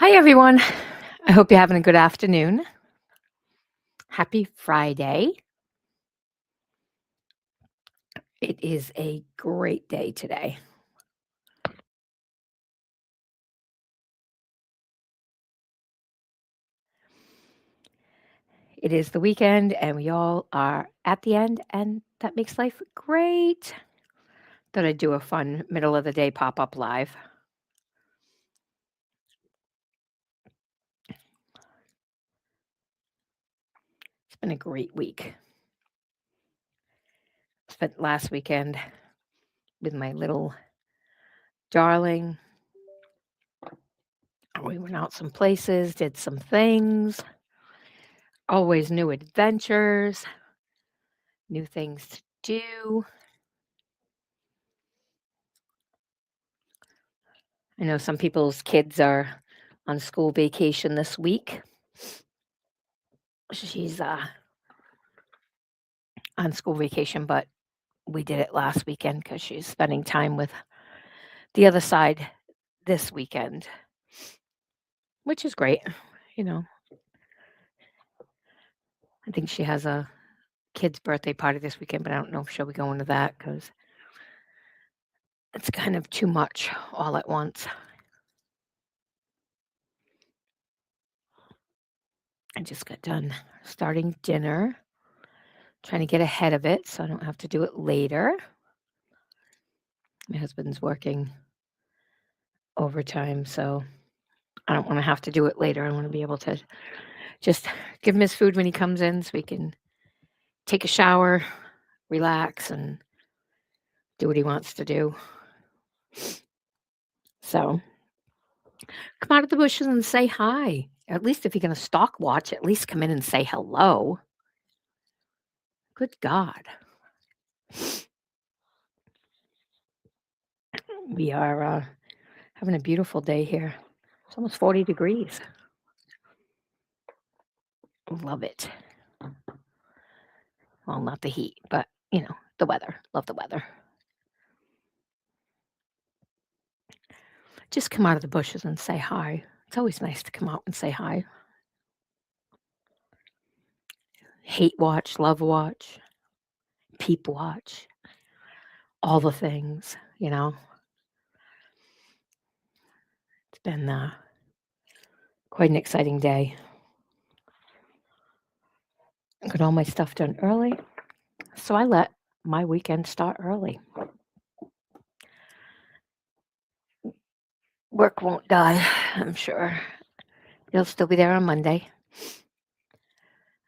Hi, everyone. I hope you're having a good afternoon. Happy Friday. It is a great day today. It is the weekend, and we all are at the end, and that makes life great. Thought I'd do a fun middle of the day pop up live. It's been a great week. Spent last weekend with my little darling. We went out some places, did some things, always new adventures, new things to do. I know some people's kids are on school vacation this week. She's on school vacation, but we did it last weekend because she's spending time with the other side this weekend, which is great. You know, I think she has a kid's birthday party this weekend, but I don't know if she'll be going to that because it's kind of too much all at once. I just got done starting dinner, trying to get ahead of it so I don't have to do it later. My husband's working overtime, so I don't want to have to do it later. I want to be able to just give him his food when he comes in so we can take a shower, relax, and do what he wants to do. So come out of the bushes and say hi. At least if you're going to stalk watch, at least come in and say hello. Good God. We are having a beautiful day here. It's almost 40 degrees. Love it. Well, not the heat, but the weather. Love the weather. Just come out of the bushes and say hi. It's always nice to come out and say hi. Hate watch, love watch, peep watch, all the things. It's been quite an exciting day. I got all my stuff done early, so I let my weekend start early. Work won't die, I'm sure. It'll still be there on Monday.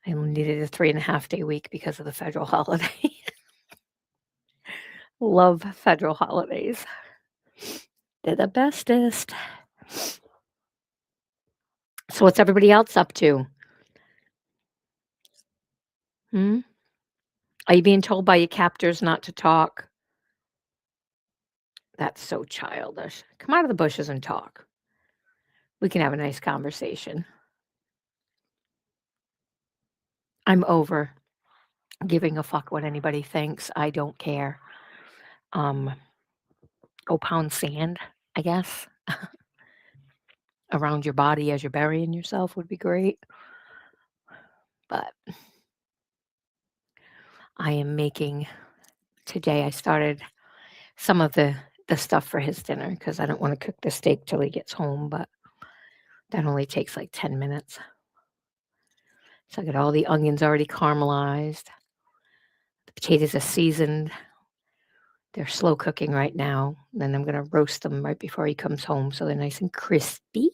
I only needed a 3.5 day week because of the federal holiday. Love federal holidays. They're the bestest. So what's everybody else up to? Hmm? Are you being told by your captors not to talk? That's so childish. Come out of the bushes and talk. We can have a nice conversation. I'm over giving a fuck what anybody thinks. I don't care. Um, Go pound sand, I guess, around your body as you're burying yourself would be great. But I am making today. I started some of the stuff for his dinner because I don't want to cook the steak till he gets home, but that only takes like 10 minutes. So I got all the onions already caramelized. The potatoes are seasoned. They're slow cooking right now. Then I'm going to roast them right before he comes home so they're nice and crispy.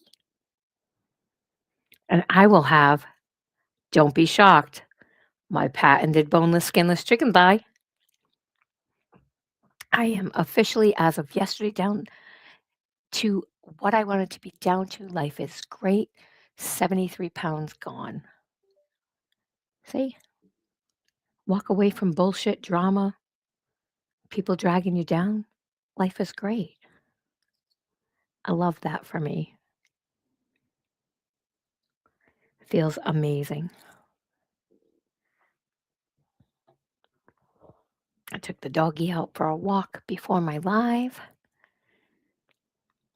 And I will have, don't be shocked, my patented boneless, skinless chicken thigh. I am officially, as of yesterday, down to what I wanted to be down to. Life is great. 73 pounds gone. See? Walk away from bullshit, drama, people dragging you down. Life is great. I love that for me. Feels amazing. I took the doggy out for a walk before my live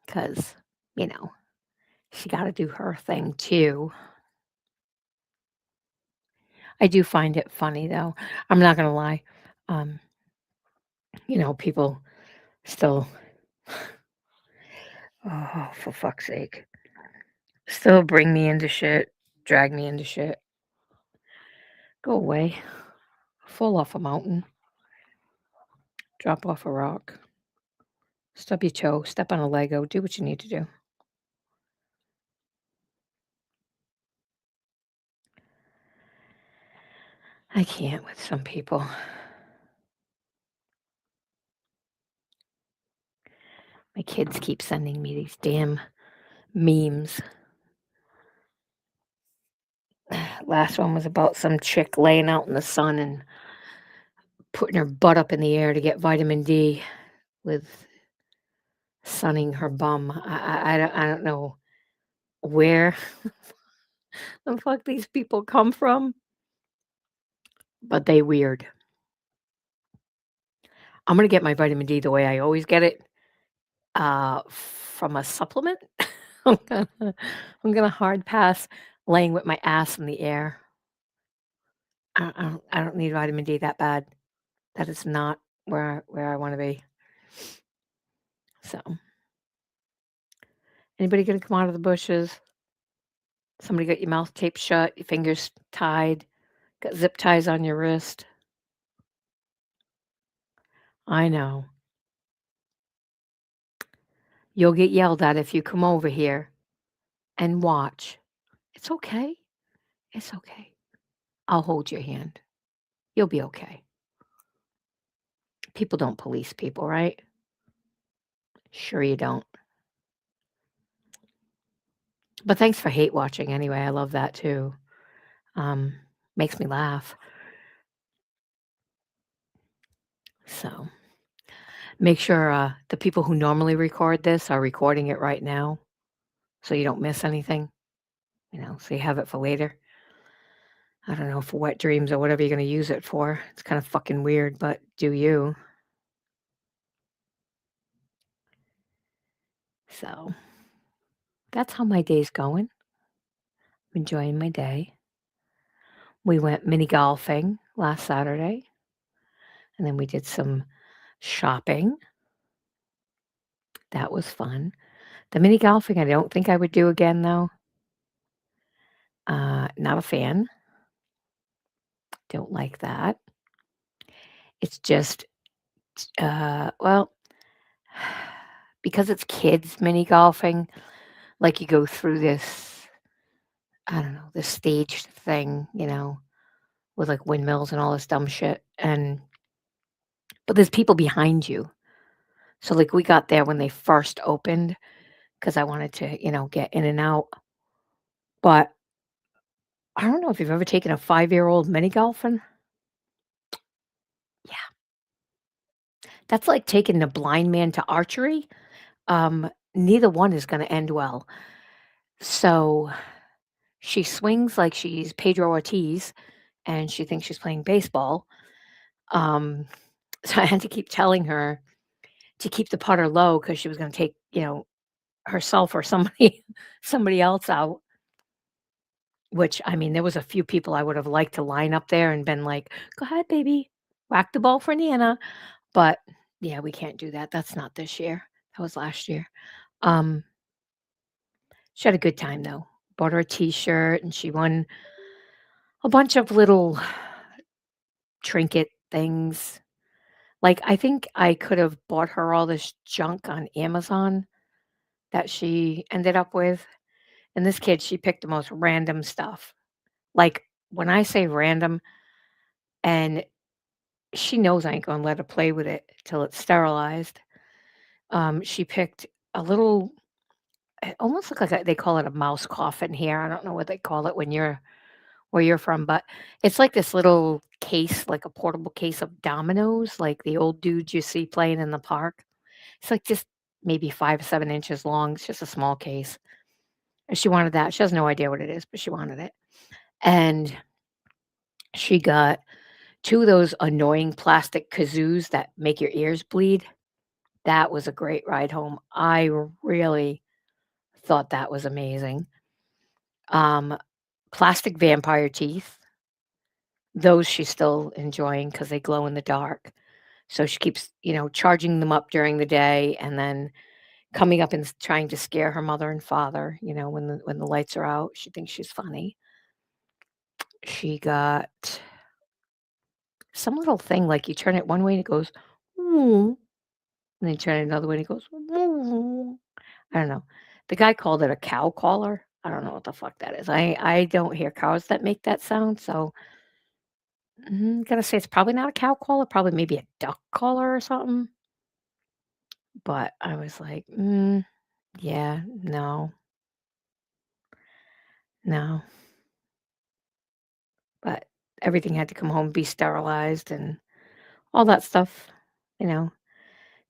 because, you know, She gotta do her thing too. I do find it funny, though. I'm not gonna lie. Um, people still oh, for fuck's sake. Still bring me into shit, drag me into shit. Go away. Fall off a mountain, drop off a rock, stub your toe, step on a Lego, do what you need to do. I can't with some people. My kids keep sending me these damn memes. Last one was about some chick laying out in the sun and putting her butt up in the air to get vitamin D with sunning her bum. I don't know where the fuck these people come from, but they weird. I'm gonna get my vitamin D the way I always get it, from a supplement. I'm gonna I'm gonna hard pass laying with my ass in the air. I don't need vitamin D that bad. That is not where I wanna be. So, anybody gonna come out of the bushes? Somebody got your mouth taped shut, your fingers tied, got zip ties on your wrist. I know. You'll get yelled at if you come over here and watch. It's okay. It's okay. I'll hold your hand. You'll be okay. People don't police people, right? Sure you don't. But thanks for hate watching anyway. I love that too. Um, Makes me laugh. So make sure the people who normally record this are recording it right now so you don't miss anything, so you have it for later. I don't know, for wet dreams or whatever you're going to use it for. It's kind of fucking weird, but do you? So that's how my day's going. I'm enjoying my day. We went mini golfing last Saturday, and then we did some shopping. That was fun. The mini golfing, I don't think I would do again, though. Not a fan. Don't like that. It's just, well, because it's kids mini golfing, like you go through this, I don't know, this staged thing, with like windmills and all this dumb shit. But there's people behind you. So, like, we got there when they first opened because I wanted to, get in and out. But I don't know if you've ever taken a 5-year-old mini golfing. Yeah. That's like taking a blind man to archery. Neither one is going to end well. So she swings like she's Pedro Ortiz and she thinks she's playing baseball. Um, so I had to keep telling her to keep the putter low because she was going to take, herself or somebody somebody else out. Which I mean, there was a few people I would have liked to line up there and been like, "Go ahead, baby, whack the ball for Nana." But yeah, we can't do that. That's not this year. That was last year. Um, she had a good time though. Bought her a T-shirt and she won a bunch of little trinket things. Like I think I could have bought her all this junk on Amazon that she ended up with. And this kid, she picked the most random stuff. Like when I say random, and she knows I ain't gonna let her play with it till it's sterilized. She picked a little, it almost look like they call it a mouse coffin here. I don't know what they call it when you're where you're from, but it's like this little case, like a portable case of dominoes, like the old dudes you see playing in the park. It's like just maybe 5 or 7 inches long. It's just a small case. And she wanted that. She has no idea what it is, but she wanted it. And she got two of those annoying plastic kazoos that make your ears bleed. That was a great ride home. I really thought that was amazing. Um, Plastic vampire teeth, those she's still enjoying because they glow in the dark. So she keeps, charging them up during the day and then coming up and trying to scare her mother and father, when the lights are out. She thinks she's funny. She got some little thing like you turn it one way and it goes, "Ooh," and then you turn it another way and it goes, "Ooh." I don't know. The guy called it a cow collar. I don't know what the fuck that is. I don't hear cows that make that sound, so gotta say it's probably not a cow collar, probably maybe a duck collar or something. But I was like, yeah, no, no. But everything had to come home, be sterilized, and all that stuff. You know,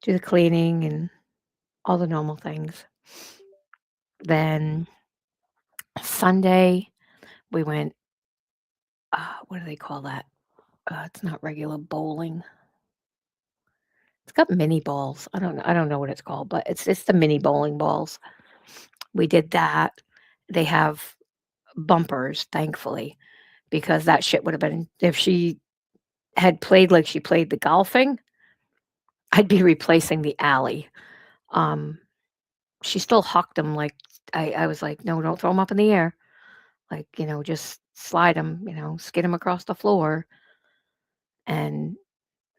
do the cleaning and all the normal things. Then Sunday, we went. What do they call that? It's not regular bowling. It's got mini balls. I don't know what it's called, but it's the mini bowling balls. We did that. They have bumpers, thankfully, because that shit would have been if she had played like she played the golfing, I'd be replacing the alley. Um, she still hucked them like I was like, "No, don't throw them up in the air. Like, just slide them, skid them across the floor." And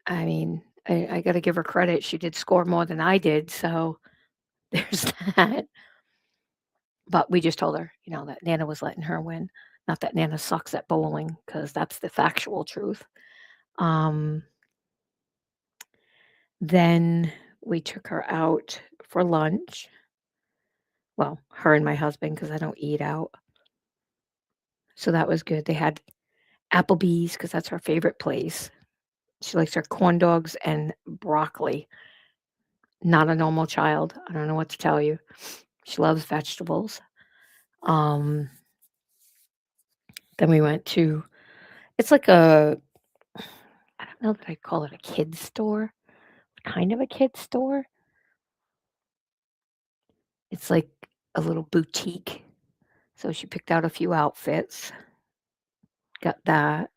I mean, I gotta give her credit. She did score more than I did, so there's that. But we just told her, that Nana was letting her win. Not that Nana sucks at bowling, because that's the factual truth. Um, then we took her out for lunch. Well, her and my husband, because I don't eat out. So that was good. They had Applebee's because that's her favorite place. She likes her corn dogs and broccoli. Not a normal child. I don't know what to tell you. She loves vegetables. Um, then we went to it's like I don't know that I'd call it a kids store, kind of a kids store. It's like a little boutique. So she picked out a few outfits, got that.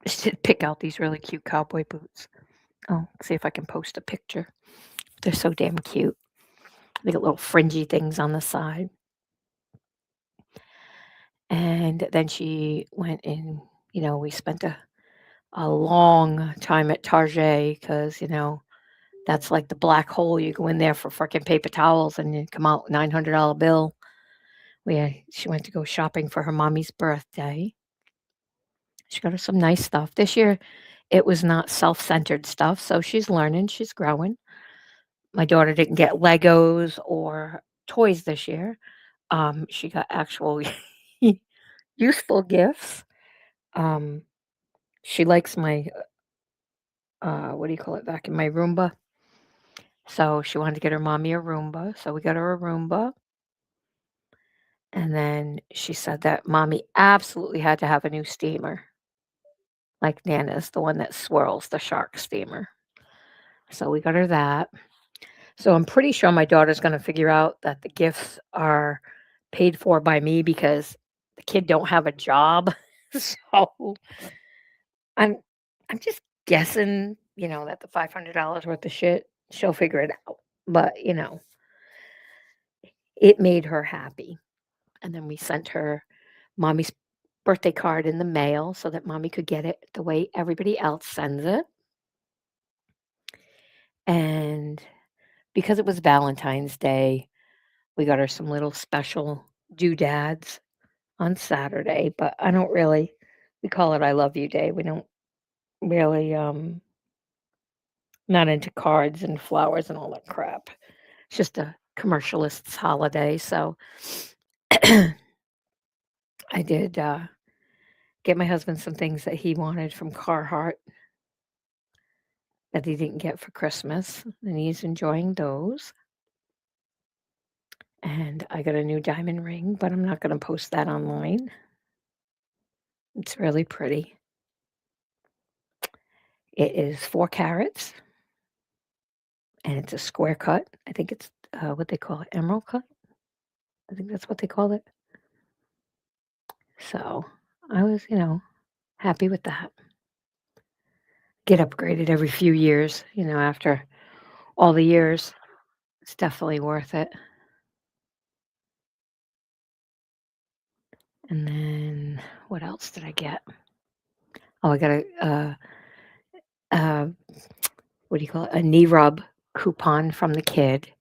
She did pick out these really cute cowboy boots. Oh, see if I can post a picture. They're so damn cute. They got little fringy things on the side. And then she went in, we spent a long time at Target because, that's like the black hole. You go in there for freaking paper towels and you come out $900 bill. She went to go shopping for her mommy's birthday. She got her some nice stuff. This year, it was not self-centered stuff, so she's learning, she's growing. My daughter didn't get Legos or toys this year. She got actual useful gifts. Um, she likes my, what do you call it, back in my Roomba. So she wanted to get her mommy a Roomba, so we got her a Roomba. And then she said that mommy absolutely had to have a new steamer, like Nana's, the one that swirls, the shark steamer. So we got her that. So I'm pretty sure my daughter's gonna figure out that the gifts are paid for by me because the kid don't have a job. So I'm I'm just guessing, that the $500 worth of shit, she'll figure it out. But, it made her happy. And then we sent her mommy's birthday card in the mail so that mommy could get it the way everybody else sends it. And because it was Valentine's Day, we got her some little special doodads on Saturday, but I don't really we call it I love you day. We don't really not into cards and flowers and all that crap. It's just a commercialist's holiday, so I did get my husband some things that he wanted from Carhartt that he didn't get for Christmas, and he's enjoying those. And I got a new diamond ring, but I'm not going to post that online. It's really pretty. It is 4 carats and it's a square cut. I think it's what they call it, emerald cut. I think that's what they called it. So I was, happy with that. Get upgraded every few years, after all the years. It's definitely worth it. And then what else did I get? Oh, I got uh, what do you call it? A knee rub coupon from the kid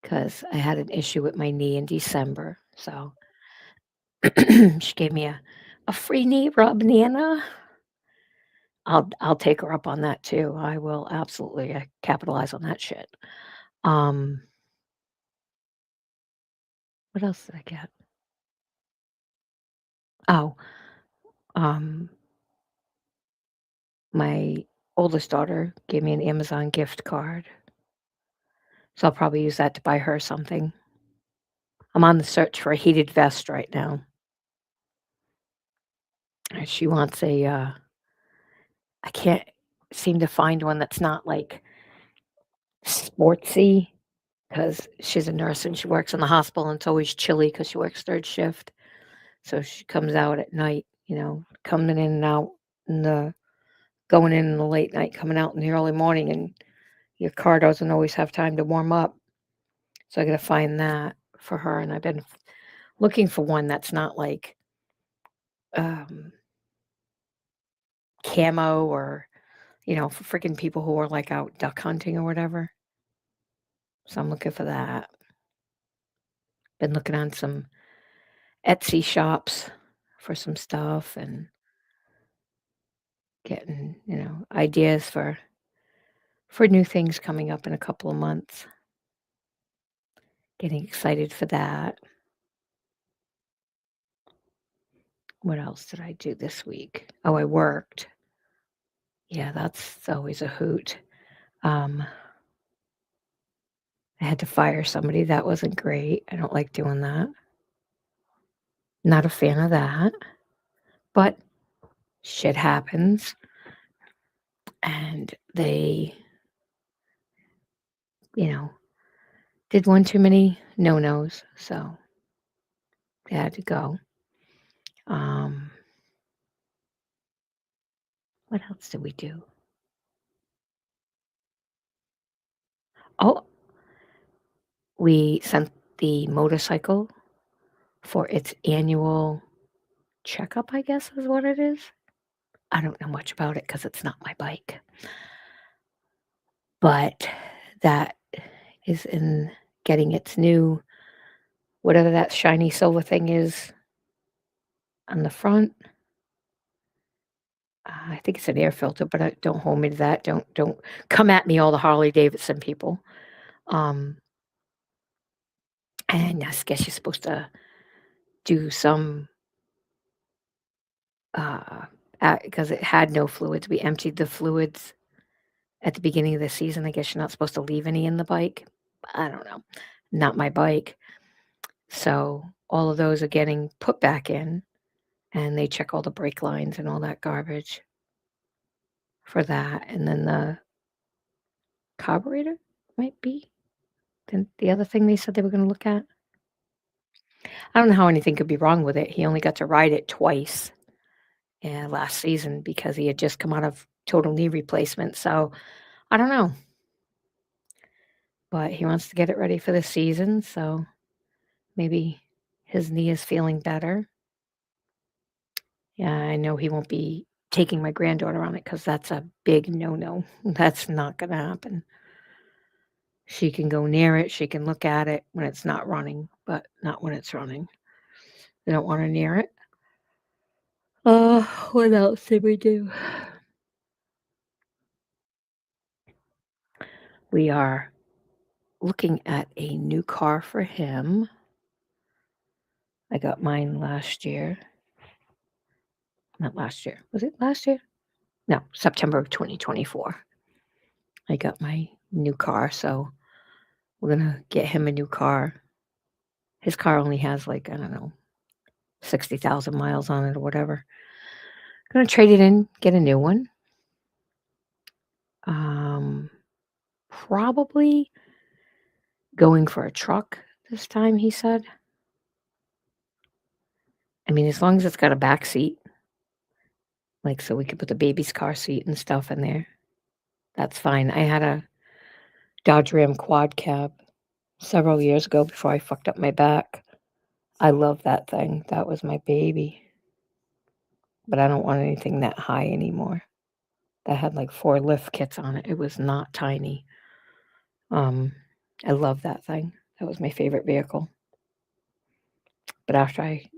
because I had an issue with my knee in December. So she gave me a free knee rub, Nana. I'll take her up on that too. I will absolutely capitalize on that shit. Um, what else did I get? Oh, um, my oldest daughter gave me an Amazon gift card, so I'll probably use that to buy her something. I'm on the search for a heated vest right now. She wants I can't seem to find one that's not like sportsy because she's a nurse and she works in the hospital and it's always chilly because she works third shift. So she comes out at night, coming in and out in the going in the late night, coming out in the early morning, and your car doesn't always have time to warm up. So I got to find that for her, and I've been looking for one that's not like um, camo or for freaking people who are like out duck hunting or whatever. So I'm looking for that. Been looking on some Etsy shops for some stuff and getting ideas for new things coming up in a couple of months. Getting excited for that. What else did I do this week? Oh, I worked. Yeah, that's always a hoot. Um, I had to fire somebody. That wasn't great. I don't like doing that. Not a fan of that. But shit happens. And they, you know, did one too many no-nos. So they had to go. Um, what else did we do? Oh, we sent the motorcycle for its annual checkup, I guess is what it is. I don't know much about it because it's not my bike. But that is in getting its new, whatever that shiny silver thing is on the front. I think it's an air filter, but don't hold me to that. Don't come at me, all the Harley Davidson people. Um, and I guess you're supposed to do some uh, because it had no fluids. We emptied the fluids at the beginning of the season. I guess you're not supposed to leave any in the bike. I don't know. Not my bike. So all of those are getting put back in, and they check all the brake lines and all that garbage for that. And then the carburetor might be the other thing they said they were going to look at. I don't know how anything could be wrong with it. He only got to ride it twice last season because he had just come out of total knee replacement. So I don't know. But he wants to get it ready for the season. So maybe his knee is feeling better. Yeah, I know he won't be taking my granddaughter on it because that's a big no-no. That's not going to happen. She can go near it. She can look at it when it's not running, but not when it's running. They don't want her near it. What else did we do? We are looking at a new car for him. I got mine last year. Not last year. Was it last year? No, September of 2024. I got my new car, so we're gonna get him a new car. His car only has like, I don't know, 60,000 miles on it or whatever. Gonna trade it in, get a new one. Probably going for a truck this time, he said. I mean, as long as it's got a back seat, like so we could put the baby's car seat and stuff in there. That's fine. I had a Dodge Ram quad cab several years ago before I fucked up my back. I love that thing. That was my baby. But I don't want anything that high anymore. That had like 4 lift kits on it. It was not tiny. I love that thing. That was my favorite vehicle. But after I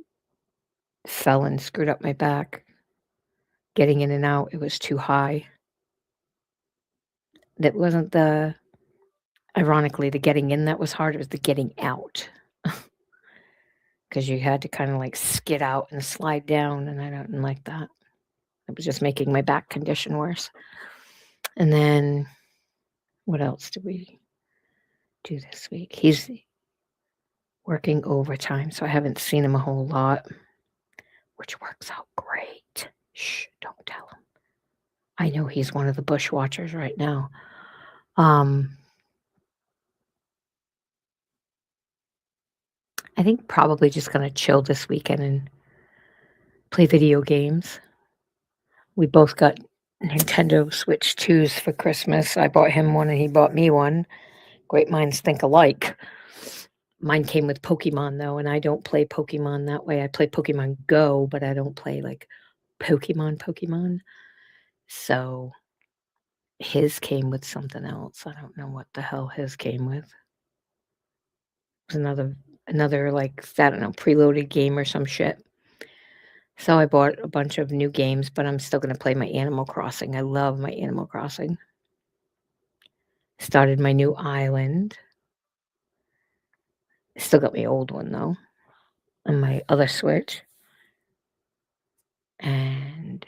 fell and screwed up my back, getting in and out, it was too high. That wasn't ironically, the getting in that was hard, it was the getting out. Because you had to kind of like skid out and slide down, and I didn't like that. It was just making my back condition worse. And then, what else did we do this week? He's working overtime, so I haven't seen him a whole lot, which works out great. Shh, don't tell him. I know he's one of the bush watchers right now. I think probably just gonna chill this weekend and play video games. We both got Nintendo Switch 2s for Christmas. I bought him one and he bought me one. Great minds think alike. Mine came with Pokemon though, and I don't play Pokemon that way. I play Pokemon Go, but I don't play like Pokemon. So his came with something else. I don't know what the hell his came with. It was another like, I don't know, preloaded game or some shit. So I bought a bunch of new games, but I'm still gonna play my Animal Crossing. I love my Animal Crossing. Started my new island. Still got my old one though, on my other Switch. And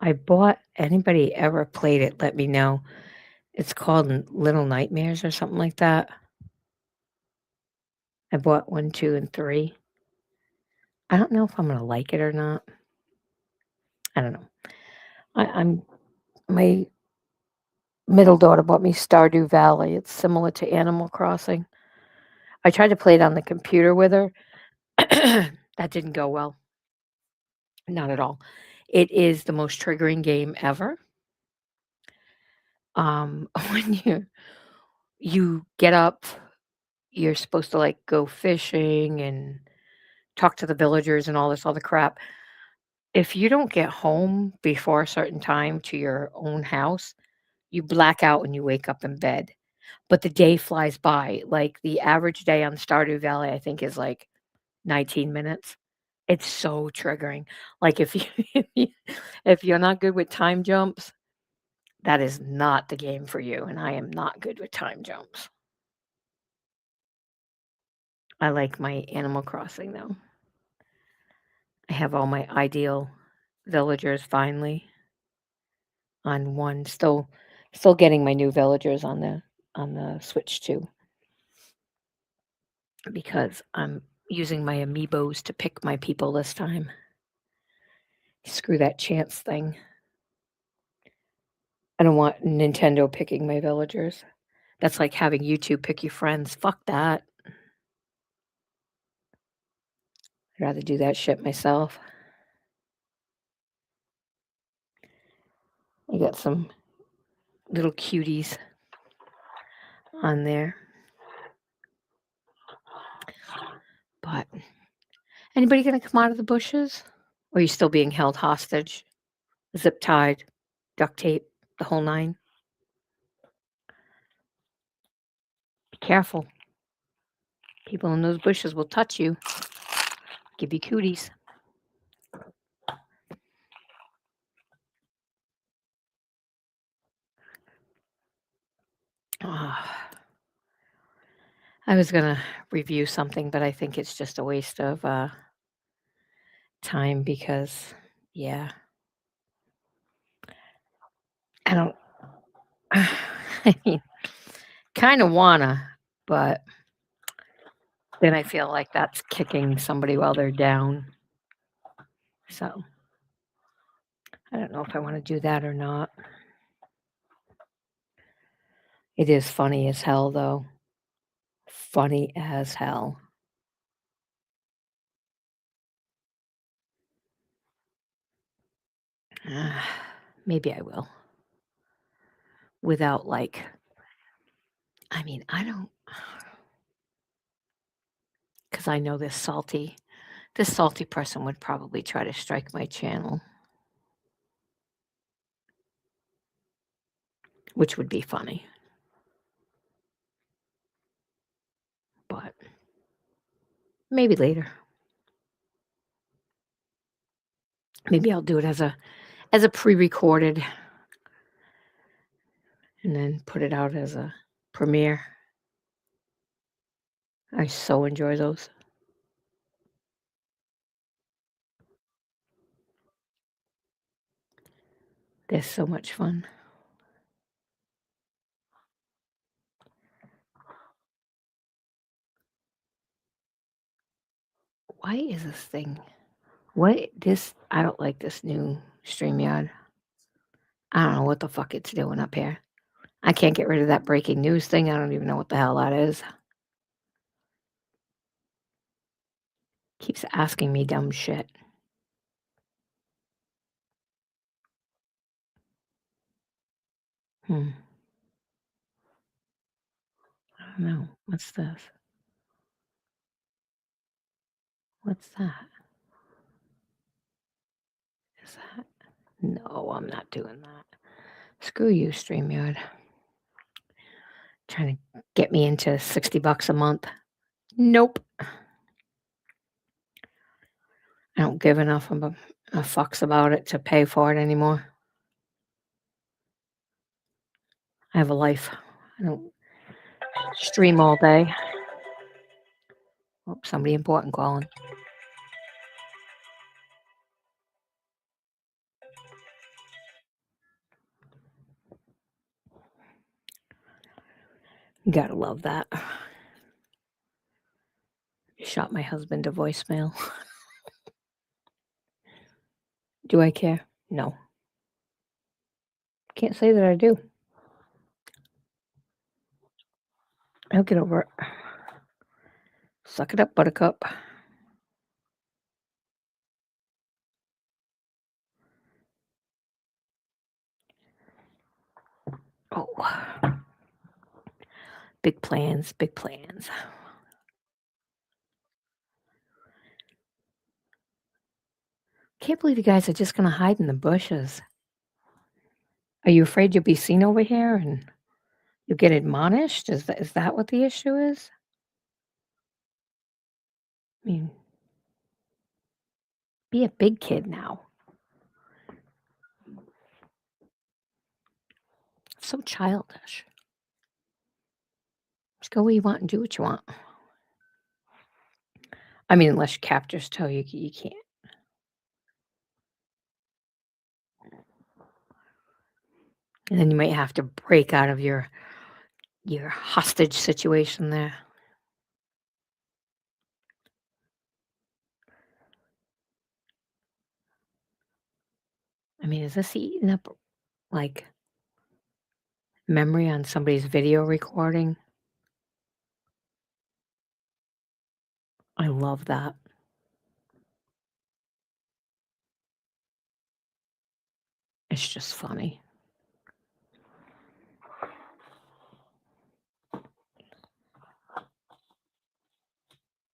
I bought, anybody ever played it, let me know. It's called Little Nightmares or something like that. I bought 1, 2, and 3. I don't know if I'm gonna like it or not. I don't know. I'm my middle daughter bought me Stardew Valley. It's similar to Animal Crossing. I tried to play it on the computer with her. That didn't go well. Not at all. It is the most triggering game ever. When you get up, you're supposed to like go fishing and talk to the villagers and all this other crap. If you don't get home before a certain time to your own house, you black out when you wake up in bed. But the day flies by. Like the average day on Stardew Valley, I think is like 19 minutes. It's so triggering. Like if you if you're not good with time jumps, that is not the game for you, and I am not good with time jumps. I like my Animal Crossing though. I have all my ideal villagers finally on one. Still getting my new villagers on the Switch too, because I'm using my amiibos to pick my people this time. Screw that chance thing. I don't want Nintendo picking my villagers. That's like having YouTube pick your friends. Fuck that. I'd rather do that shit myself. I got some little cuties on there. But anybody gonna come out of the bushes? Or are you still being held hostage? Zip tied, duct tape, the whole nine? Be careful. People in those bushes will touch you, give you cooties. Ah, I was gonna review something, but I think it's just a waste of time because, yeah, I don't. I mean, kind of wanna, but then I feel like that's kicking somebody while they're down. So I don't know if I want to do that or not. It is funny as hell, though. funny as hell. Maybe I will. Without, like I mean, I don't, because I know this salty person would probably try to strike my channel, which would be funny, but maybe later. Maybe I'll do it as a pre-recorded and then put it out as a premiere. I so enjoy those. They're so much fun. Why is this thing I don't like this new StreamYard. I don't know what the fuck it's doing up here. I can't get rid of that breaking news thing. I don't even know what the hell that is. Keeps asking me dumb shit. Hmm. I don't know. What's this? What's that? Is that? No, I'm not doing that. Screw you, StreamYard. Trying to get me into $60 a month. Nope. I don't give enough of a fucks about it to pay for it anymore. I have a life. I don't stream all day. Oh, somebody important calling. You gotta love that. Shot my husband a voicemail. Do I care? No. Can't say that I do. I'll get over it. Suck it up, buttercup. Oh, big plans, big plans. Can't believe you guys are just gonna hide in the bushes. Are you afraid you'll be seen over here and you'll get admonished? Is that what the issue is? I mean, be a big kid now. It's so childish. Just go where you want and do what you want. I mean, unless your captors tell you you can't. And then you might have to break out of your hostage situation there. I mean, is this eating up like memory on somebody's video recording? I love that. It's just funny.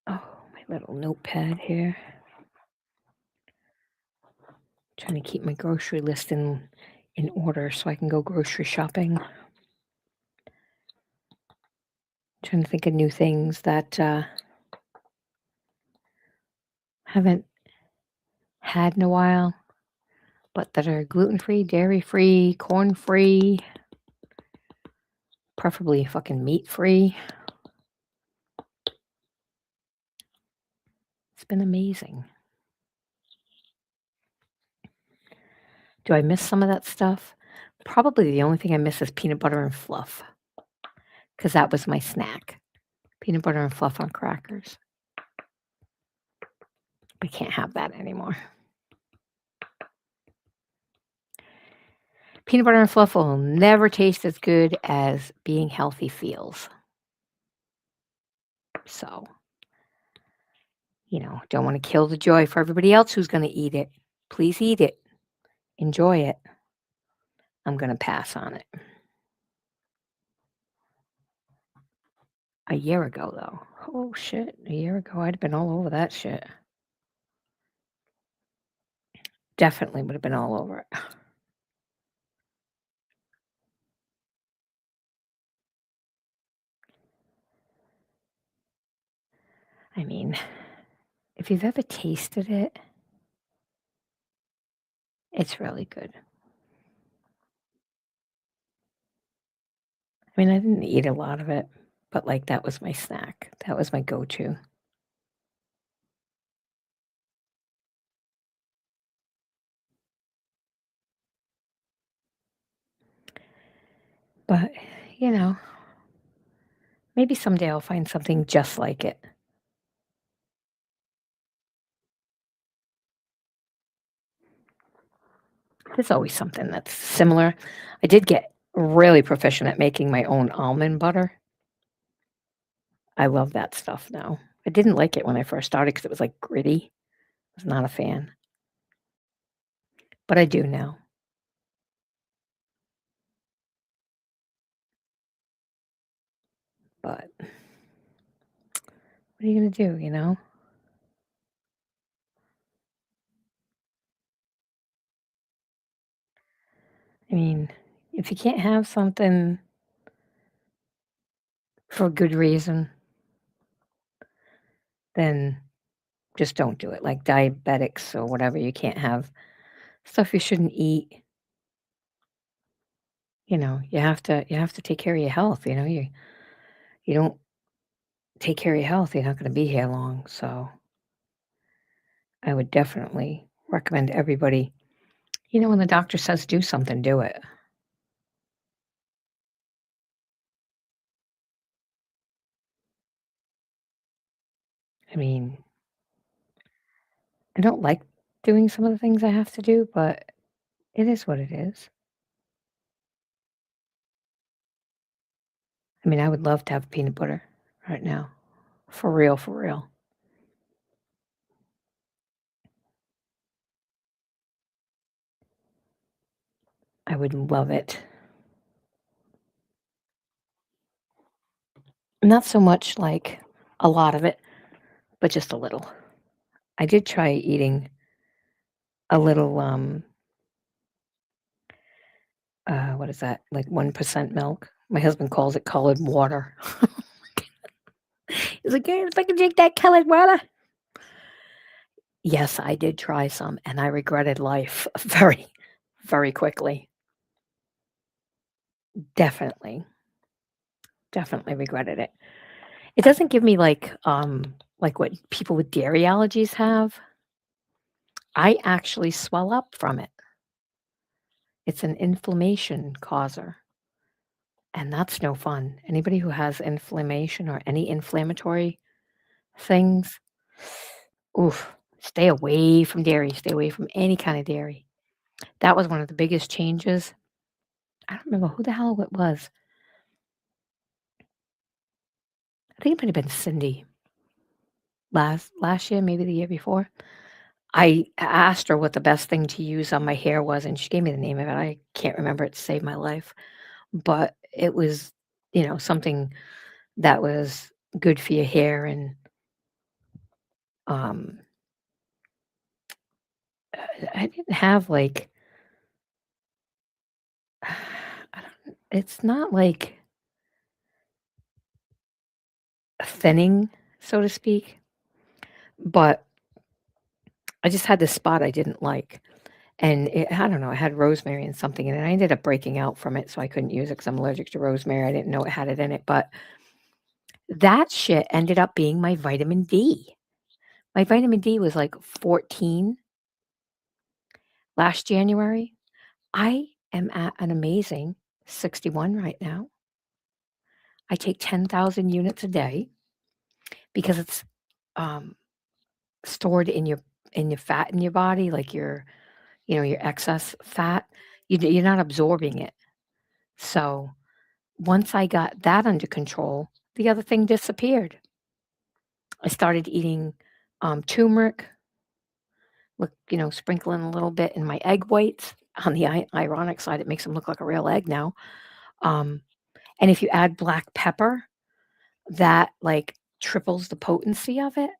Oh, my little notepad here. Trying to keep my grocery list in order so I can go grocery shopping. Trying to think of new things that haven't had in a while, but that are gluten free, dairy free, corn free, preferably fucking meat free. It's been amazing. Do I miss some of that stuff? Probably the only thing I miss is peanut butter and fluff, because that was my snack. Peanut butter and fluff on crackers. I can't have that anymore. Peanut butter and fluff will never taste as good as being healthy feels. So, don't want to kill the joy for everybody else who's going to eat it. Please eat it. Enjoy it. I'm going to pass on it. A year ago, though. Oh, shit. A year ago, I'd have been all over that shit. Definitely would have been all over it. I mean, if you've ever tasted it, it's really good. I mean, I didn't eat a lot of it, but like that was my snack. That was my go-to. But, you know, maybe someday I'll find something just like it. There's always something that's similar. I did get really proficient at making my own almond butter. I love that stuff now. I didn't like it when I first started because it was like gritty. I was not a fan, but I do now. But what are you going to do? I mean, if you can't have something for a good reason, then just don't do it. Like diabetics or whatever, you can't have stuff you shouldn't eat. You have to take care of your health. You don't take care of your health, you're not going to be here long. So I would definitely recommend everybody. When the doctor says do something, do it. I mean, I don't like doing some of the things I have to do, but it is what it is. I mean, I would love to have peanut butter right now. For real, for real. I would love it. Not so much like a lot of it, but just a little. I did try eating a little, what is that? Like 1% milk. My husband calls it colored water. He's like, "Hey, if I can drink that colored water." Yes, I did try some, and I regretted life very, very quickly. Definitely, definitely regretted it. It doesn't give me like what people with dairy allergies have. I actually swell up from it. It's an inflammation causer, and that's no fun. Anybody who has inflammation or any inflammatory things, oof, stay away from dairy. Stay away from any kind of dairy. That was one of the biggest changes. I don't remember who the hell it was. I think it might have been Cindy last year, maybe the year before. I asked her what the best thing to use on my hair was, and she gave me the name of it. I can't remember it to save my life, but it was, something that was good for your hair, and um, I didn't have like, I don't, it's not like thinning, so to speak, but I just had this spot I didn't like. And I don't know, it had rosemary and something in it. I ended up breaking out from it, so I couldn't use it because I'm allergic to rosemary. I didn't know it had it in it, but that shit ended up being my vitamin D. My vitamin D was like 14 last January. I am at an amazing 61 right now. I take 10,000 units a day because it's um, stored in your fat in your body, like your excess fat. You're not absorbing it. So once I got that under control, the other thing disappeared. I started eating turmeric, with, sprinkling a little bit in my egg whites. On the ironic side, it makes them look like a real egg now. Um, and if you add black pepper, that like triples the potency of it.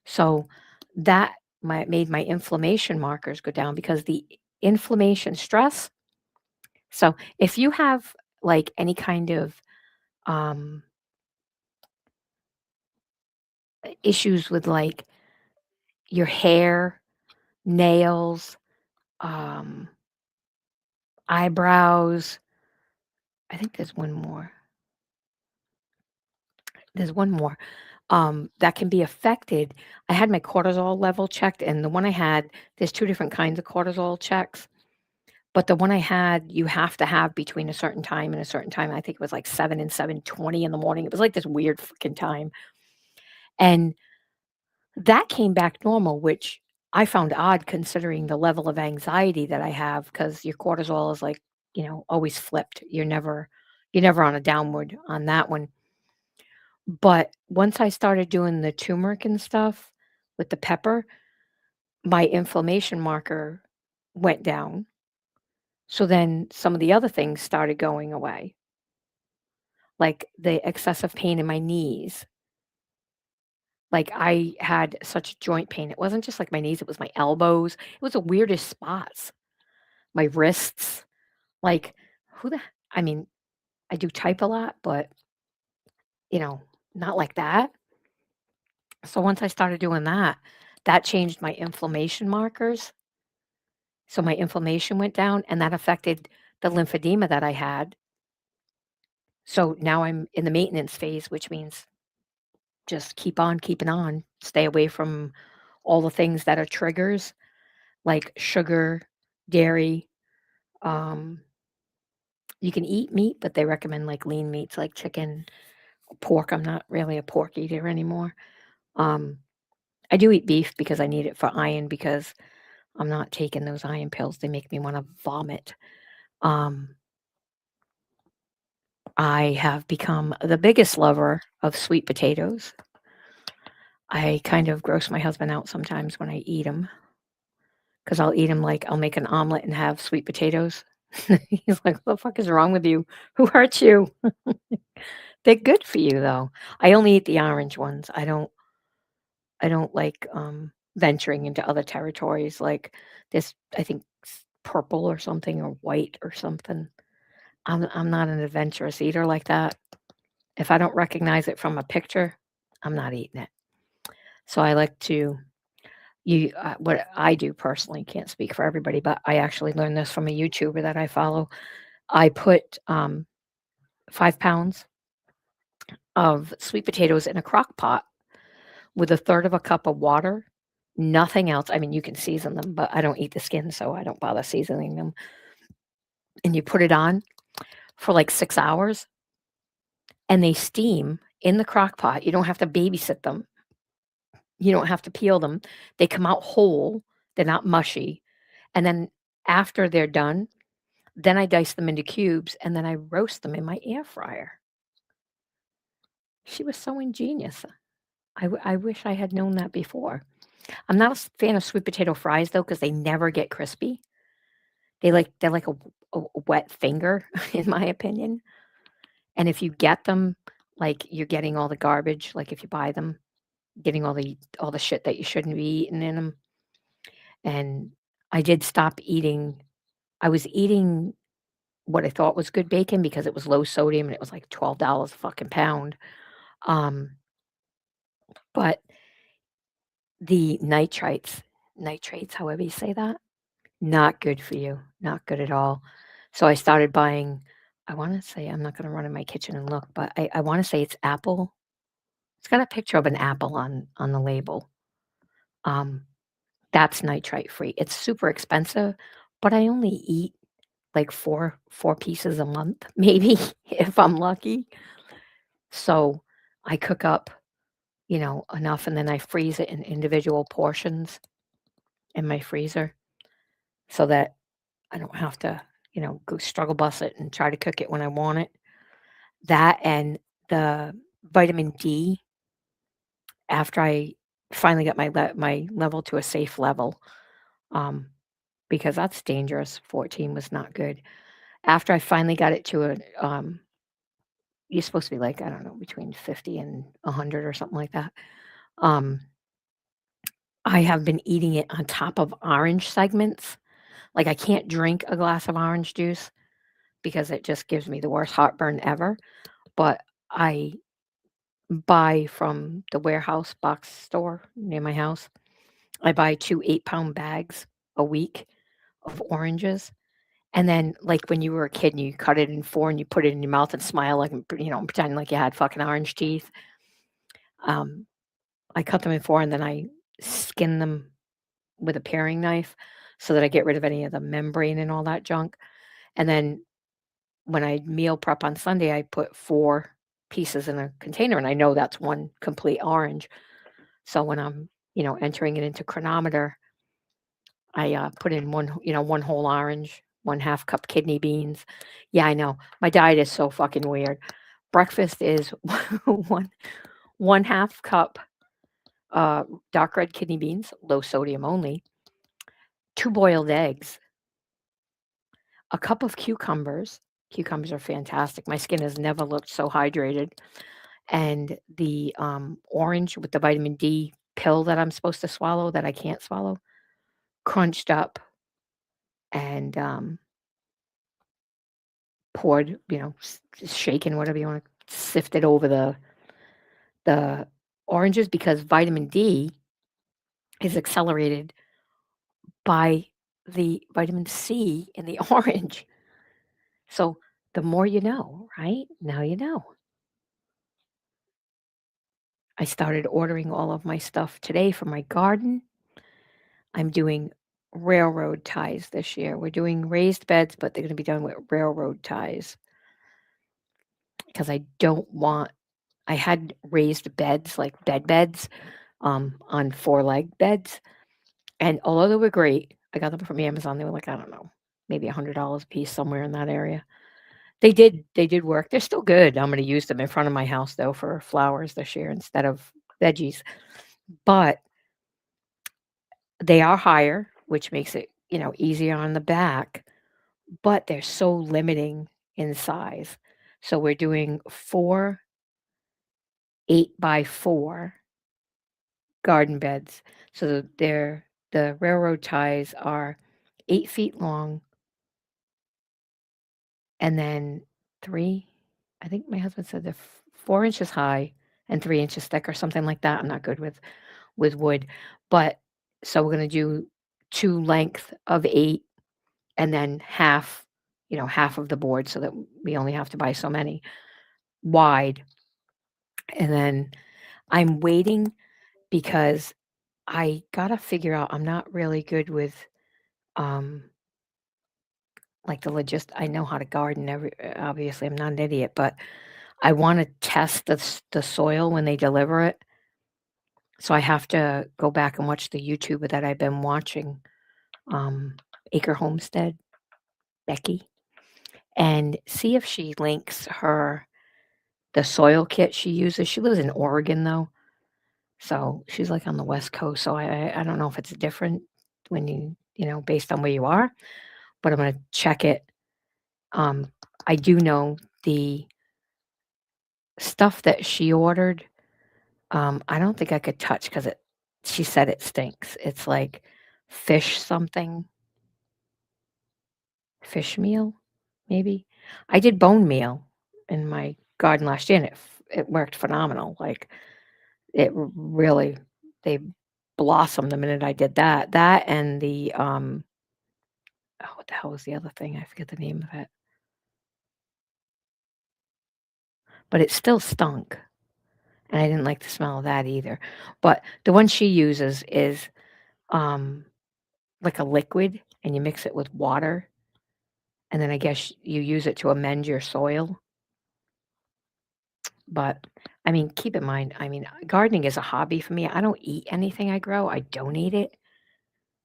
So that made my inflammation markers go down because the inflammation stress. So if you have like any kind of um, issues with like your hair, nails, um, eyebrows, I think there's one more. There's one more that can be affected. I had my cortisol level checked, and the one I had, there's two different kinds of cortisol checks. But the one I had, you have to have between a certain time and a certain time. I think it was like 7 and 7:20 in the morning. It was like this weird freaking time. And that came back normal, which I found odd considering the level of anxiety that I have because your cortisol is like, always flipped. You're never on a downward on that one. But once I started doing the turmeric and stuff with the pepper, my inflammation marker went down. So then some of the other things started going away, like the excessive pain in my knees. Like I had such joint pain. It wasn't just like my knees, it was my elbows. It was the weirdest spots. My wrists. Like who the I mean, I do type a lot, but you know, not like that. So once I started doing that, that changed my inflammation markers. So my inflammation went down and that affected the lymphedema that I had. So now I'm in the maintenance phase, which means just keep on keeping on. Stay away from all the things that are triggers like sugar, dairy. Um, you can eat meat, but they recommend like lean meats like chicken, pork. I'm not really a pork eater anymore. Um, I do eat beef because I need it for iron because I'm not taking those iron pills. They make me want to vomit. Um, I have become the biggest lover of sweet potatoes. I kind of gross my husband out sometimes when I eat them because I'll eat them like I'll make an omelet and have sweet potatoes. He's like, "What the fuck is wrong with you? Who hurt you?" They're good for you though. I only eat the orange ones. I don't like venturing into other territories like this. I think purple or something or white or something. I'm not an adventurous eater like that. If I don't recognize it from a picture, I'm not eating it. So I like to what I do personally, can't speak for everybody, but I actually learned this from a YouTuber that I follow. I put 5 pounds of sweet potatoes in a crock pot with a third of a cup of water, nothing else. I mean, you can season them, but I don't eat the skin, so I don't bother seasoning them. And you put it on for like 6 hours and they steam in the crock pot. You don't have to babysit them. You don't have to peel them. They come out whole. They're not mushy. And then after they're done, then I dice them into cubes and then I roast them in my air fryer. She was so ingenious. I wish I had known that before. I'm not a fan of sweet potato fries though because they never get crispy. They're like a wet finger, in my opinion. And if you get them, like you're getting all the garbage. Like if you buy them, getting all the shit that you shouldn't be eating in them. And I did stop eating. I was eating what I thought was good bacon because it was low sodium and it was like $12 a fucking pound. Um, but the nitrates, however you say that, not good for you, not good at all. So I started buying, I want to say, I'm not going to run in my kitchen and look, but I want to say it's apple. It's got a picture of an apple on the label. Um, that's nitrate free. It's super expensive, but I only eat like four pieces a month, maybe if I'm lucky. So I cook up, enough and then I freeze it in individual portions in my freezer so that I don't have to, go struggle bus it and try to cook it when I want it. That and the vitamin D after I finally got my level to a safe level, um, because that's dangerous. 14 was not good. After I finally got it to a, you're supposed to be like, I don't know, between 50 and 100 or something like that. Um, I have been eating it on top of orange segments. Like, I can't drink a glass of orange juice because it just gives me the worst heartburn ever. But I buy from the warehouse box store near my house. I buy 2 8-pound bags a week of oranges. And then, like when you were a kid and you cut it in 4 and you put it in your mouth and smile like, pretend like you had fucking orange teeth. Um, I cut them in 4 and then I skin them with a paring knife so that I get rid of any of the membrane and all that junk. And then when I meal prep on Sunday, I put 4 pieces in a container and I know that's 1 complete orange. So when I'm, entering it into Chronometer, I put in 1 whole orange, 1/2 cup kidney beans. Yeah, I know. My diet is so fucking weird. Breakfast is 1 1/2 cup uh, dark red kidney beans, low sodium only, 2 boiled eggs, a cup of cucumbers. Cucumbers are fantastic. My skin has never looked so hydrated. And the orange with the vitamin D pill that I'm supposed to swallow that I can't swallow, crunched up and poured, shaken, whatever you want to, sifted over the oranges because vitamin D is accelerated by the vitamin C in the orange. So the more you know, right? Now you know. I started ordering all of my stuff today for my garden. I'm doing railroad ties this year. We're doing raised beds, but they're going to be done with railroad ties because I don't want. I had raised beds, like bed beds, on 4-leg beds, and although they were great, I got them from Amazon. They were like, I don't know, maybe $100 a piece somewhere in that area. They did work. They're still good. I'm going to use them in front of my house though for flowers this year instead of veggies. But they are higher, which makes it, easier on the back, but they're so limiting in size. So we're doing 4 8x4 garden beds. So the railroad ties are 8 feet long and then 3, I think my husband said they're 4 inches high and 3 inches thick or something like that. I'm not good with wood. But so we're gonna do 2 length of 8 and then half, half of the board so that we only have to buy so many wide. And then I'm waiting because I gotta figure out, I'm not really good with, um, like I know how to garden, obviously, I'm not an idiot, but I wanna test the soil when they deliver it. So I have to go back and watch the YouTuber that I've been watching, um, Acre Homestead, Becky, and see if she links the soil kit she uses. She lives in Oregon, though, so she's, like, on the West Coast, so I don't know if it's different when based on where you are, but I'm gonna check it. Um, I do know the stuff that she ordered, I don't think I could touch because she said it stinks. It's like fish something, fish meal, maybe? I did bone meal in my garden last year, and it worked phenomenal, like, really they blossomed the minute I did that. That and the, oh, what the hell was the other thing? I forget the name of it, but it still stunk, and I didn't like the smell of that either. But the one she uses is, um, like a liquid, and you mix it with water, and then I guess you use it to amend your soil. But, I mean, keep in mind, I mean, gardening is a hobby for me. I don't eat anything I grow, I donate it,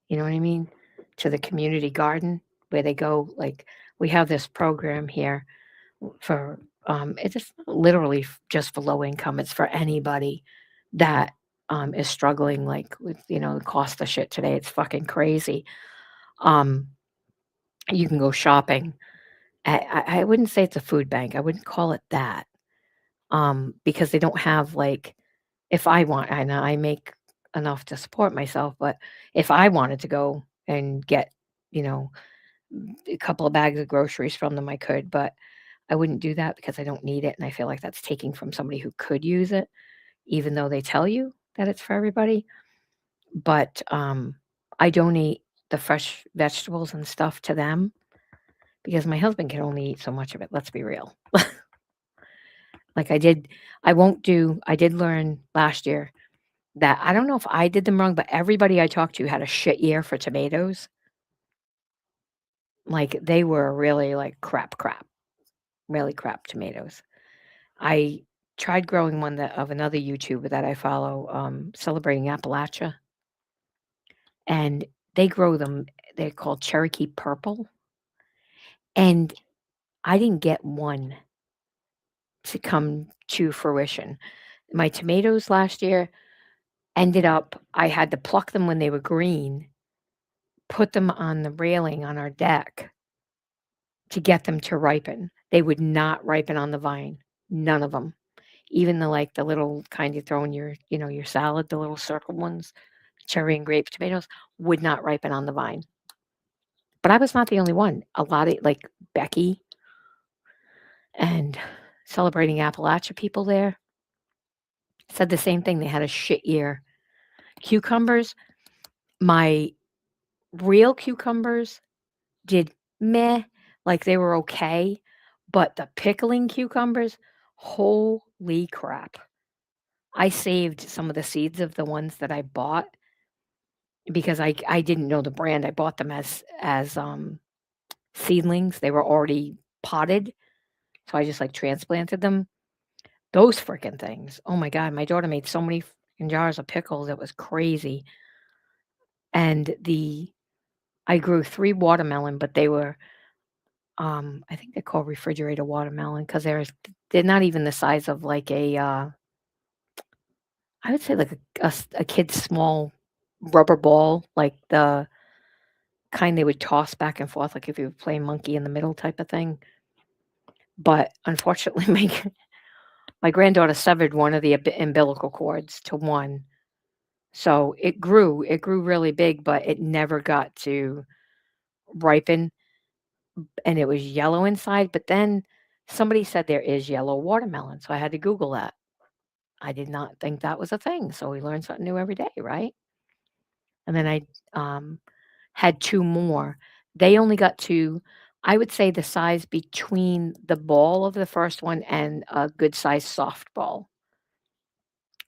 you know what I mean, to the community garden where they go, like, we have this program here for, it's just literally just for low income, it's for anybody that is struggling, like, with, the cost of shit today. It's fucking crazy. Um, you can go shopping. I wouldn't say it's a food bank. I wouldn't call it that, because they don't have, like, if I want, and I make enough to support myself, but if I wanted to go and get, you know, a couple of bags of groceries from them, I could, but I wouldn't do that because I don't need it, and I feel like that's taking from somebody who could use it, even though they tell you that it's for everybody. But, I donate the fresh vegetables and stuff to them because my husband can only eat so much of it, let's be real. Like, I did learn last year that I don't know if I did them wrong, but everybody I talked to had a shit year for tomatoes. Like, they were really, like, crap, really crap tomatoes. I tried growing one that of another YouTuber that I follow, Celebrating Appalachia, and they grow them, they're called Cherokee Purple, and I didn't get one to come to fruition. My tomatoes last year ended up I had to pluck them when they were green, put them on the railing on our deck to get them to ripen. They would not ripen on the vine, none of them. Even the little kind you throw in your salad, the little circle ones, cherry and grape tomatoes, would not ripen on the vine. But I was not the only one. A lot of like Becky and Celebrating Appalachia people there said the same thing. They had a shit year. Cucumbers, my real cucumbers did meh, like they were okay, but the pickling cucumbers, holy crap. I saved some of the seeds of the ones that I bought because I didn't know the brand. I bought them as seedlings. They were already potted, so I just like transplanted them. Those freaking things. Oh my god, my daughter made so many freaking jars of pickles. It was crazy. And I grew 3 watermelon, but they were I think they're called refrigerator watermelon because they're not even the size of like I would say like a kid's small rubber ball, like the kind they would toss back and forth, like if you were playing monkey in the middle type of thing. But unfortunately, my granddaughter severed one of the umbilical cords to one, so it grew really big, but it never got to ripen, and it was yellow inside. But then somebody said there is yellow watermelon, so I had to Google that. I did not think that was a thing, so we learn something new every day, right? And then I, had 2 more. They only got to, I would say, the size between the ball of the first one and a good sized softball.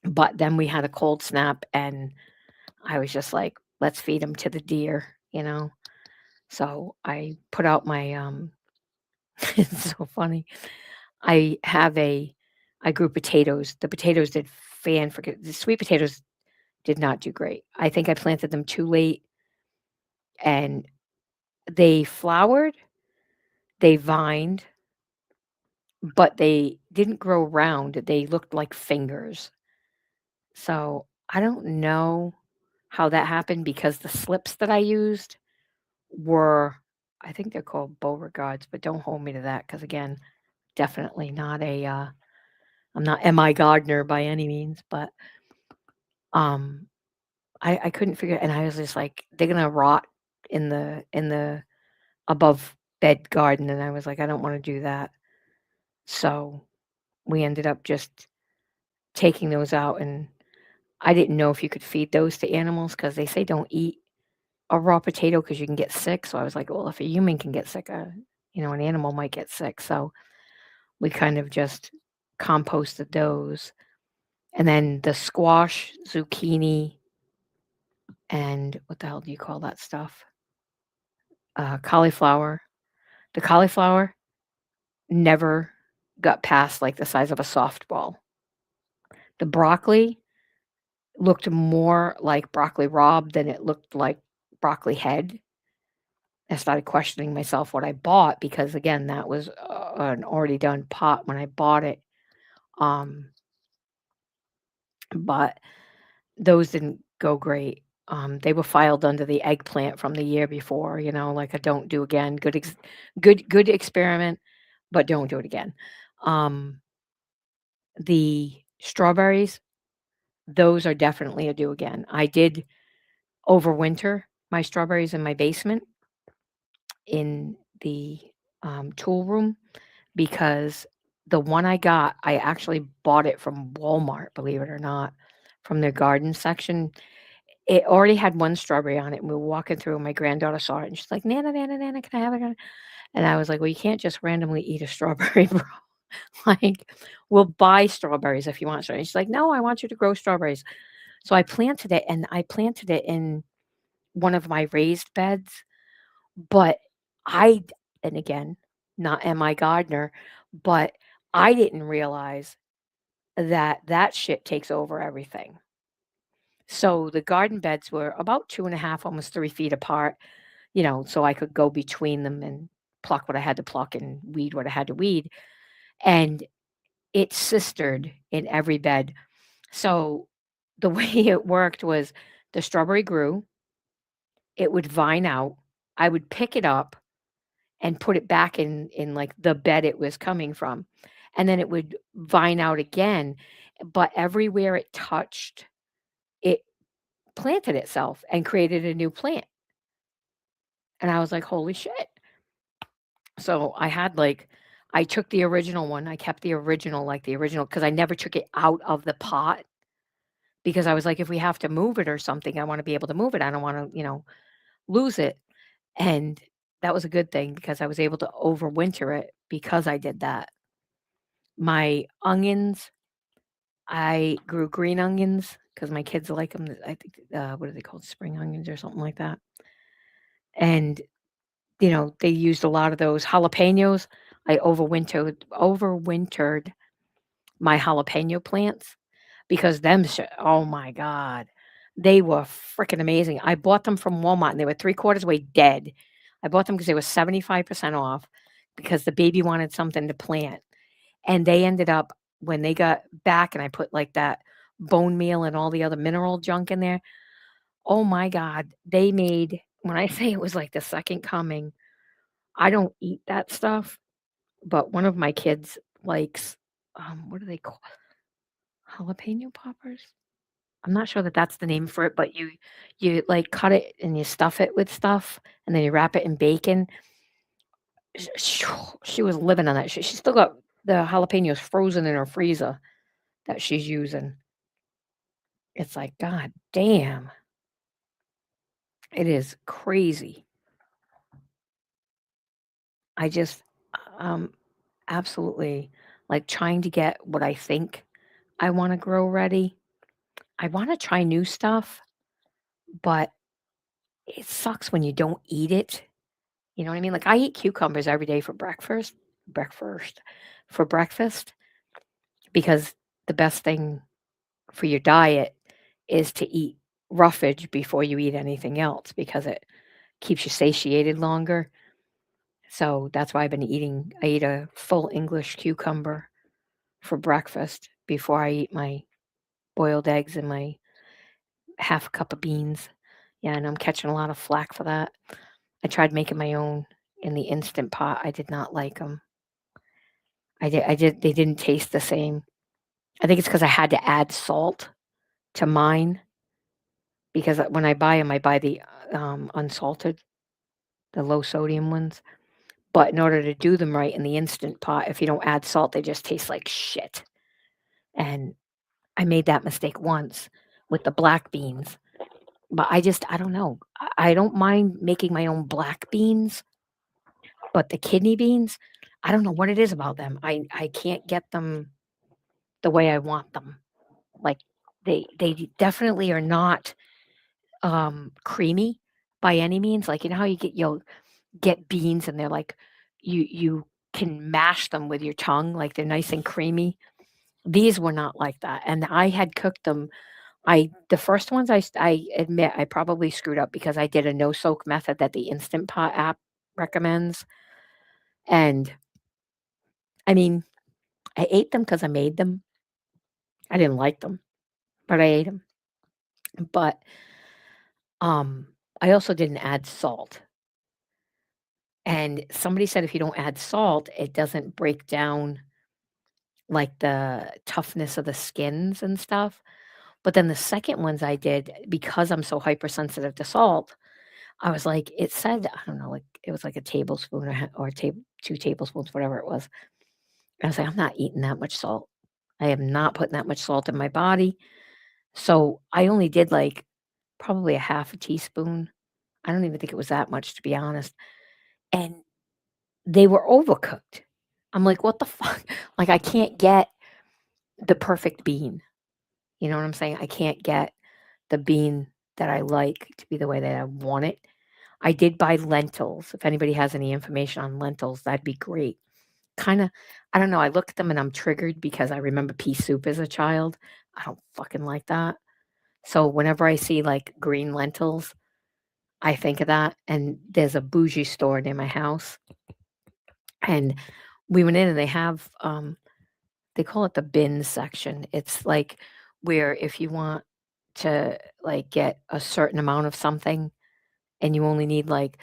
But then we had a cold snap, and I was just like, "Let's feed them to the deer," you know? So I put out my, it's so funny. I have a I grew potatoes. The potatoes did fan forget the sweet potatoes did not do great. I think I planted them too late, and they flowered, they vined, but they didn't grow round. They looked like fingers. So I don't know how that happened because the slips that I used were, I think they're called Beauregards, but don't hold me to that because again, definitely not I'm not M.I. Gardner by any means, but um, I couldn't figure, and I was just like, they're gonna rot in the above bed garden, and I was like, I don't want to do that. So we ended up just taking those out, and I didn't know if you could feed those to animals because they say don't eat a raw potato because you can get sick. So I was like, well, if a human can get sick, an animal might get sick. So we kind of just composted those, and then the squash, zucchini, and what the hell do you call that stuff? Cauliflower. The cauliflower never got past like the size of a softball. The broccoli looked more like broccoli rabe than it looked like broccoli head. I started questioning myself what I bought because again, that was an already done pot when I bought it. Um, but those didn't go great. They were filed under the eggplant from the year before, like a don't do again. Good experiment, but don't do it again. Um, the strawberries, those are definitely a do again. I did overwinter my strawberries in my basement in the tool room because the one I got, I actually bought it from Walmart, believe it or not, from their garden section. It already had one strawberry on it, and we were walking through, and my granddaughter saw it, and she's like, "Nana, Nana, Nana, can I have it?" And I was like, "Well, you can't just randomly eat a strawberry, bro. Like, we'll buy strawberries if you want strawberries." She's like, "No, I want you to grow strawberries." So I planted it, and I planted it in one of my raised beds, but I and again, not am I gardener, but I didn't realize that that shit takes over everything. So the garden beds were about 2.5, almost 3 feet apart, so I could go between them and pluck what I had to pluck and weed what I had to weed, and it sistered in every bed. So the way it worked was the strawberry grew, it would vine out, I would pick it up and put it back in, like, the bed it was coming from, and then it would vine out again, but everywhere it touched, it planted itself and created a new plant, and I was like, "Holy shit." So I took the original one, I kept the original, like, the original, because I never took it out of the pot because I was like, "If we have to move it or something, I wanna be able to move it, I don't wanna, lose it." And that was a good thing because I was able to overwinter it because I did that. My onions, I grew green onions because my kids like them. I think, what are they called? Spring onions or something like that. And, they used a lot of those jalapenos. I overwintered my jalapeno plants because oh my god, they were freaking amazing. I bought them from Walmart, and they were 3/4 way dead. I bought them because they were 75% off because the baby wanted something to plant. And they ended up when they got back and I put, like, that bone meal and all the other mineral junk in there, oh my god, they made when I say it was like the second coming, I don't eat that stuff, but one of my kids likes, what do they call jalapeno poppers? I'm not sure that that's the name for it, but you, like, cut it and you stuff it with stuff, and then you wrap it in bacon. She was living on that shit. She still got the jalapenos frozen in her freezer that she's using. It's like, god damn, it is crazy. I just, um, absolutely, like, trying to get what I think I wanna grow ready. I wanna try new stuff, but it sucks when you don't eat it. You know what I mean? Like, I eat cucumbers every day for breakfast for breakfast, because the best thing for your diet is to eat roughage before you eat anything else because it keeps you satiated longer. So that's why I eat a full English cucumber for breakfast before I eat my boiled eggs and my half a cup of beans. Yeah, and I'm catching a lot of flack for that. I tried making my own in the Instant Pot. I did not like them. They didn't taste the same. I think it's because I had to add salt to mine because when I buy them, I buy the unsalted, the low sodium ones. But in order to do them right in the Instant Pot, if you don't add salt, they just taste like shit. And I made that mistake once with the black beans, but I don't know. I don't mind making my own black beans, but the kidney beans, I don't know what it is about them. I can't get them the way I want them. Like, they definitely are not, creamy by any means. Like, you know how you'll get beans and they're like you can mash them with your tongue, like they're nice and creamy? These were not like that, and I had cooked them. I the first ones I admit I probably screwed up because I did a no soak method that the Instant Pot app recommends, and, I mean, I ate them because I made them. I didn't like them, but I ate them. But, um, I also didn't add salt, and somebody said if you don't add salt, it doesn't break down, like, the toughness of the skins and stuff. But then the second ones I did, because I'm so hypersensitive to salt, I was like it said, I don't know, like, it was like a tablespoon or a 2 tablespoons, whatever it was. I was like, "I'm not eating that much salt. I am not putting that much salt in my body." So, I only did, like, probably a half a teaspoon. I don't even think it was that much, to be honest, and they were overcooked. I'm like, "What the fuck?" Like, I can't get the perfect bean, you know what I'm saying? I can't get the bean that I like to be the way that I want it. I did buy lentils. If anybody has any information on lentils, that'd be great. Kinda I don't know, I look at them and I'm triggered because I remember pea soup as a child. I don't fucking like that. So whenever I see, like, green lentils, I think of that, and there's a bougie store near my house, and we went in and they have, they call it the bin section. It's like where if you want to, like, get a certain amount of something and you only need, like,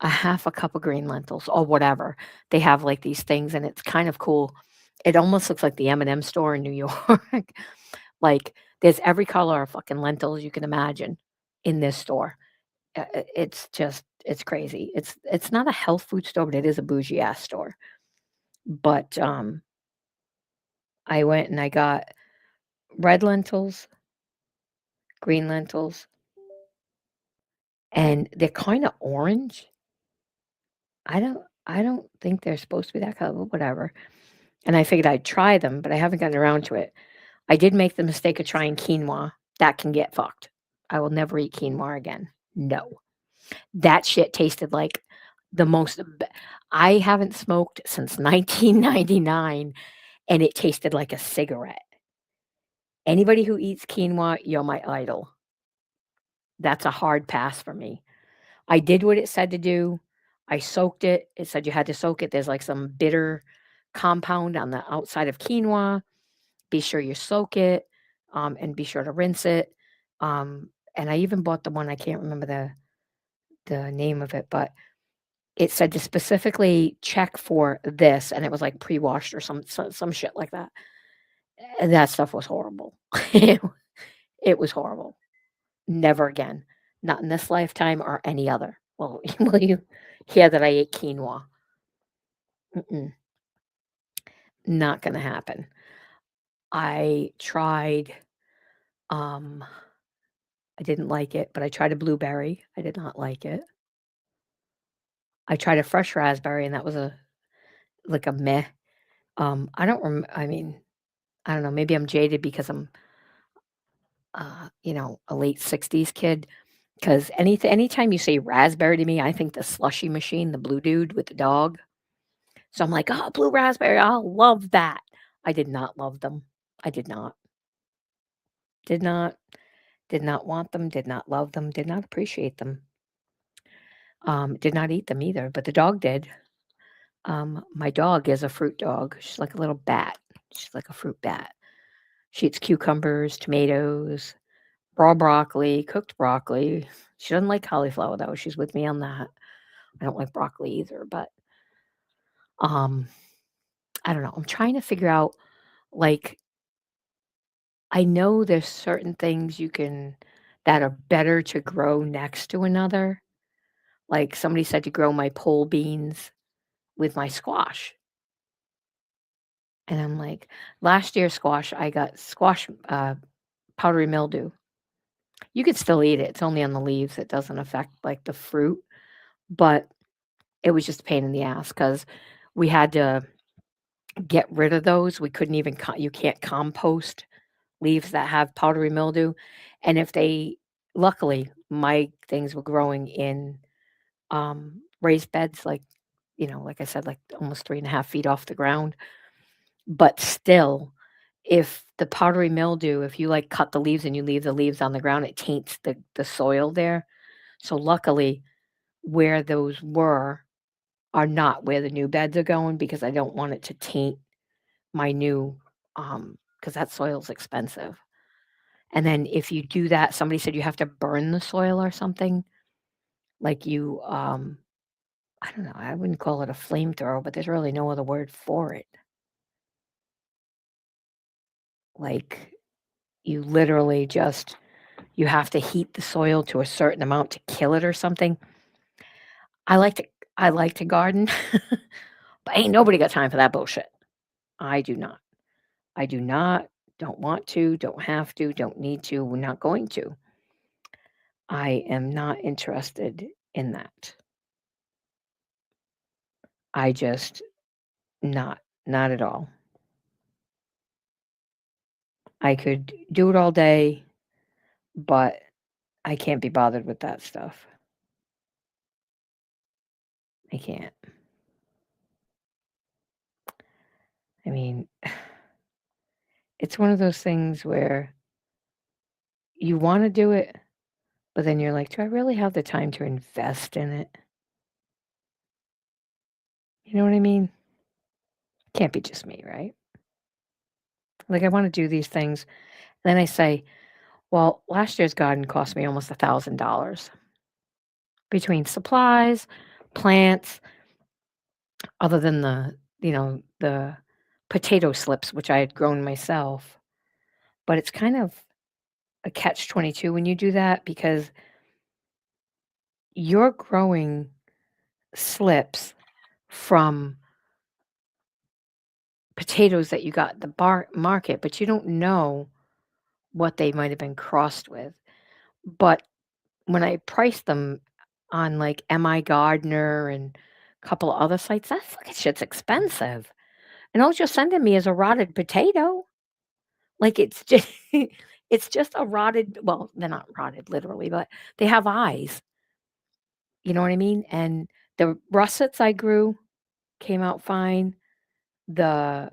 a half a cup of green lentils or whatever, they have, like, these things, and it's kind of cool. It almost looks like the M&M store in New York. Like, there's every color of fucking lentils you can imagine in this store. It's just it's crazy. It's not a health food store, but it is a bougie ass store. But, I went and I got red lentils, green lentils, and they're kinda orange. I don't think they're supposed to be that color, but whatever. And I figured I'd try them, but I haven't gotten around to it. I did make the mistake of trying quinoa. That can get fucked. I will never eat quinoa again. No. That shit tasted like the most b I haven't smoked since 1999, and it tasted like a cigarette. Anybody who eats quinoa, you're my idol. That's a hard pass for me. I did what it said to do. I soaked it. It said you had to soak it. There's, like, some bitter compound on the outside of quinoa. Be sure you soak it, and be sure to rinse it. And I even bought the one I can't remember the name of it, but it said to specifically check for this, and it was, like, pre-washed or some shit like that, and that stuff was horrible. It was horrible. Never again. Not in this lifetime or any other. Well, will you hear that I ate quinoa? Mm-mm, not gonna happen. I tried, um, I didn't like it, but I tried a blueberry. I did not like it. I tried a fresh raspberry, and that was like a meh. I mean, I don't know, maybe I'm jaded because I'm, a late '60s kid. Because anytime you say raspberry to me, I think the slushy machine, the blue dude with the dog. So I'm like, "Oh, blue raspberry, I'll love that." I did not love them. I did not. Did not. Did not want them, did not love them, did not appreciate them. Did not eat them either, but the dog did. My dog is a fruit dog. She's like a little bat. She's like a fruit bat. She eats cucumbers, tomatoes, raw broccoli, cooked broccoli. She doesn't like cauliflower though. She's with me on that. I don't like broccoli either, but um, I don't know. I'm trying to figure out like I know there's certain things you can that are better to grow next to another. Like somebody said to grow my pole beans with my squash. And I'm like, last year's squash, I got squash powdery mildew. You could still eat it. It's only on the leaves. It doesn't affect like the fruit, but it was just a pain in the ass because we had to get rid of those. We couldn't even, you can't compost leaves that have powdery mildew. And if they, luckily, my things were growing in raised beds, like, like I said, like almost 3.5 feet off the ground. But still, if the powdery mildew, if you, like, cut the leaves and you leave the leaves on the ground, it taints the soil there. So, luckily, where those were are not where the new beds are going because I don't want it to taint my new, because that soil's expensive. And then if you do that, somebody said you have to burn the soil or something. Like I don't know, I wouldn't call it a flamethrower, but there's really no other word for it. Like you literally just you have to heat the soil to a certain amount to kill it or something. I like to I like to garden, but ain't nobody got time for that bullshit. I do not. I do not, don't want to, don't have to, don't need to, we're not going to. I am not interested in that. I just not at all. I could do it all day, but I can't be bothered with that stuff. I can't. I mean, it's one of those things where you want to do it, but then you're like, do I really have the time to invest in it? You know what I mean? Can't be just me, right? Like, I want to do these things. Then I say, well, last year's garden cost me almost $1,000 between supplies, plants, other than the potato slips, which I had grown myself. But it's kind of a catch 22 when you do that because you're growing slips from potatoes that you got at the market, but you don't know what they might have been crossed with. But when I priced them on like MI Gardener and a couple of other sites, that fucking shit's expensive. And all you're sending me is a rotted potato. Like it's just it's just a rotted, well, they're not rotted literally, but they have eyes. You know what I mean? And the russets I grew came out fine. The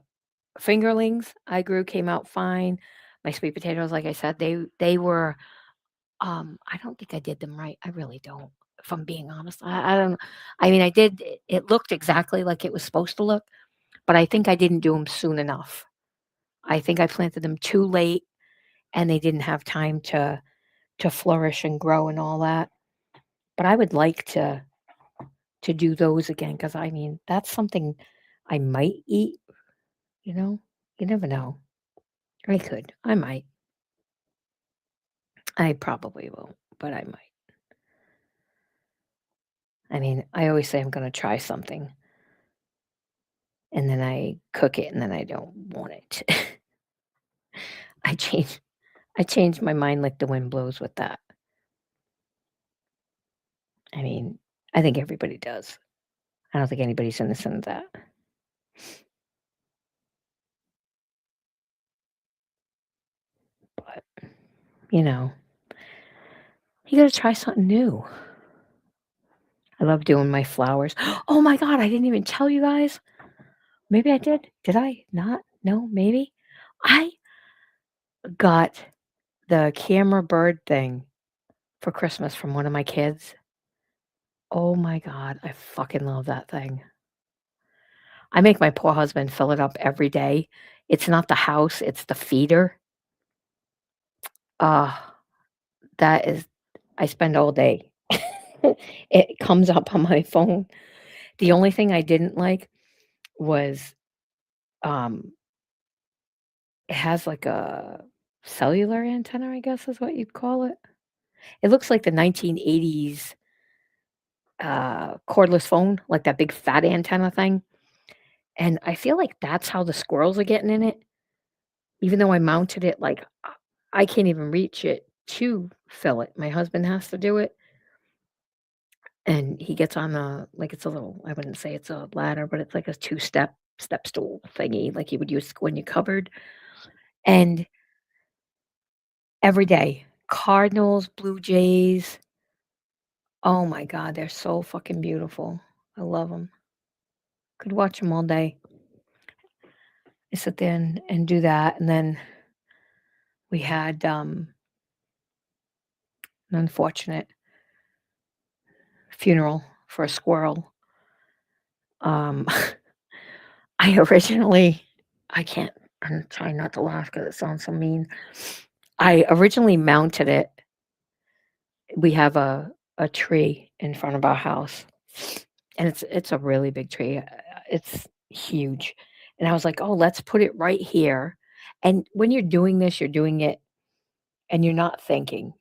fingerlings I grew came out fine. My sweet potatoes, like I said, they were I don't think I did them right. I really don't. If I'm being honest, I don't. I mean, I did. It looked exactly like it was supposed to look, but I think I didn't do them soon enough. I think I planted them too late, and they didn't have time to flourish and grow and all that. But I would like to do those again because I mean that's something I might eat. You know, you never know. I could. I might. I probably won't, but I might. I mean, I always say I'm going to try something, and then I cook it, and then I don't want it. I change. I change my mind like the wind blows with that. I mean, I think everybody does. I don't think anybody's innocent of that. But you know, you got to try something new. I love doing my flowers. Oh my god, I didn't even tell you guys. Maybe I did. Did I not? No, maybe. I got the camera bird thing for Christmas from one of my kids. Oh my god, I fucking love that thing. I make my poor husband fill it up every day. It's not the house, it's the feeder. Ah, that is I spend all day. It comes up on my phone. The only thing I didn't like was, um, it has like a cellular antenna, I guess is what you'd call it. It looks like the 1980s, cordless phone, like that big fat antenna thing, and I feel like that's how the squirrels are getting in it, even though I mounted it, like, I can't even reach it to fill it. My husband has to do it, and he gets on the like, it's a little I wouldn't say it's a ladder, but it's like a step stool thingy like you would use when you covered, and every day, cardinals, blue jays, oh my god, they're so fucking beautiful. I love them. Could watch them all day. I sit there and do that, and then we had, an unfortunate funeral for a squirrel. Um, I originally I can't I'm trying not to laugh because it sounds so mean. I originally mounted it. We have a tree in front of our house, and it's a really big tree. It's huge, and I was like, "Oh, let's put it right here." And when you're doing this, you're doing it and you're not thinking,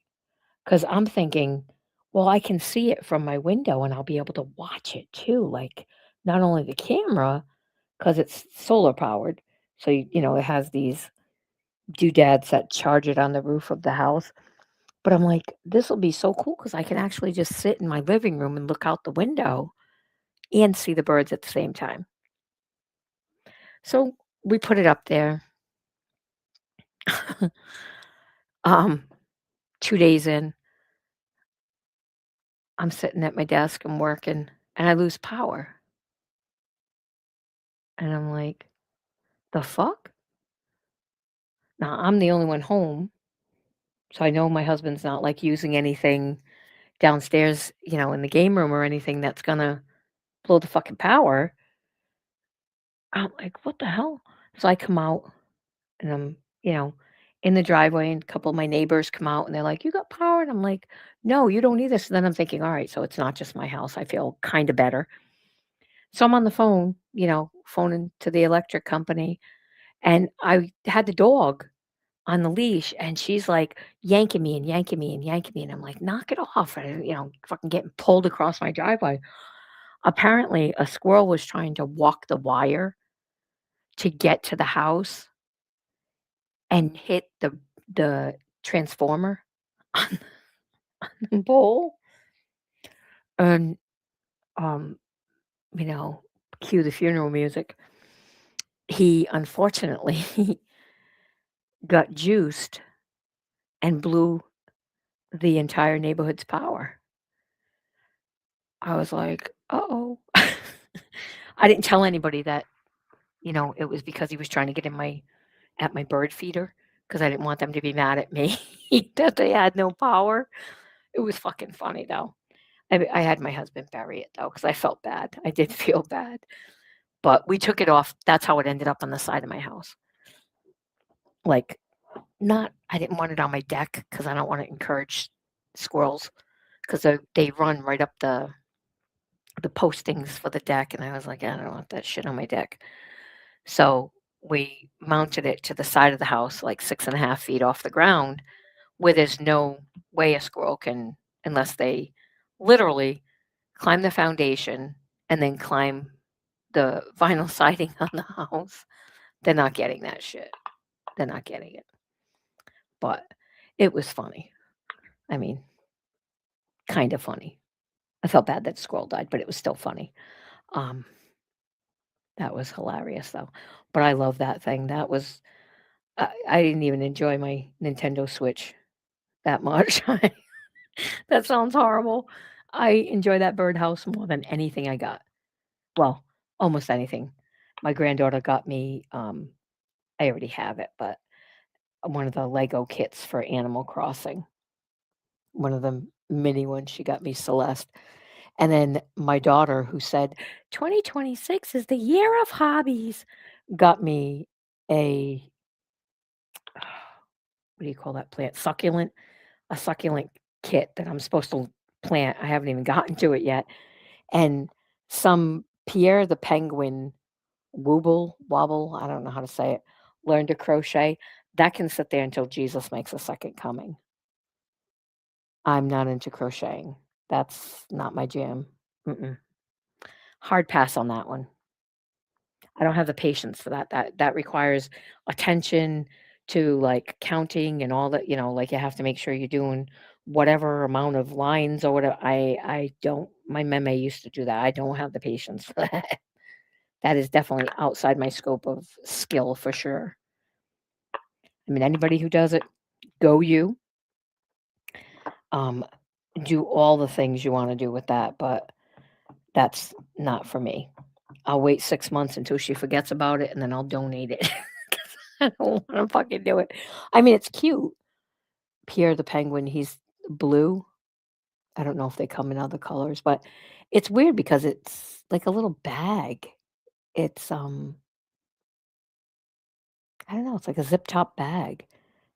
because 'cause I'm thinking, "Well, I can see it from my window and I'll be able to watch it too." Like, not only the camera, because it's solar powered, so it has these doodads that charge it on the roof of the house. But I'm like, "This'll be so cool because I can actually just sit in my living room and look out the window and see the birds at the same time." So, we put it up there. Um, 2 days in, I'm sitting at my desk, I'm working, and I lose power, and I'm like, "The fuck?" Now, I'm the only one home, so I know my husband's not, like, using anything downstairs, in the game room or anything that's gonna blow the fucking power. I'm like, "What the hell?" So I come out and I'm, you know, in the driveway, and a couple of my neighbors come out and they're like, "You got power?" And I'm like, "No, you don't either." So then I'm thinking, all right, so it's not just my house. I feel kind of better. So I'm on the phone, phoning to the electric company, and I had the dog on the leash, and she's like yanking me and yanking me and yanking me. And I'm like, knock it off. And, fucking getting pulled across my driveway. Apparently, a squirrel was trying to walk the wire to get to the house and hit the transformer on the pole, and, um, you know, cue the funeral music. He unfortunately got juiced and blew the entire neighborhood's power. I was like, "Uh-oh." I didn't tell anybody that, it was because he was trying to get in my at my bird feeder, because I didn't want them to be mad at me that they had no power. It was fucking funny, though. I had my husband bury it, though, because I felt bad. I did feel bad. But we took it off. That's how it ended up on the side of my house. Like, not I didn't want it on my deck because I don't wanna encourage squirrels, 'cause they run right up the postings for the deck, and I was like, "I don't want that shit on my deck." So, we mounted it to the side of the house, like 6.5 feet off the ground, where there's no way a squirrel can, unless they literally climb the foundation and then climb the vinyl siding on the house. They're not getting that shit. They're not getting it. But it was funny. I mean, kind of funny. I felt bad that squirrel died, but it was still funny. Um, that was hilarious though. But I love that thing. I didn't even enjoy my Nintendo Switch that much. That sounds horrible. I enjoy that birdhouse more than anything I got. Well, almost anything. My granddaughter got me, I already have it, but one of the Lego kits for Animal Crossing, one of the mini ones. She got me Celeste. And then my daughter, who said, 2026 is the year of hobbies, got me a, what do you call that plant? Succulent, a succulent kit that I'm supposed to plant. I haven't even gotten to it yet. And some Pierre the Penguin wooble, wobble, I don't know how to say it, learn to crochet. That can sit there until Jesus makes a second coming. I'm not into crocheting. That's not my jam. Mm-mm. Hard pass on that one. I don't have the patience for that. That requires attention to, like, counting and all that, like, you have to make sure you're doing whatever amount of lines or whatever. I don't my meme used to do that. I don't have the patience for that. That is definitely outside my scope of skill for sure. I mean, anybody who does it, go you. Um, do all the things you wanna do with that, but that's not for me. I'll wait 6 months until she forgets about it, and then I'll donate it 'cause I don't wanna fucking do it. I mean, it's cute. Pierre the penguin, he's blue. I don't know if they come in other colors, but it's weird because it's like a little bag. It's, I don't know, it's like a zip top bag,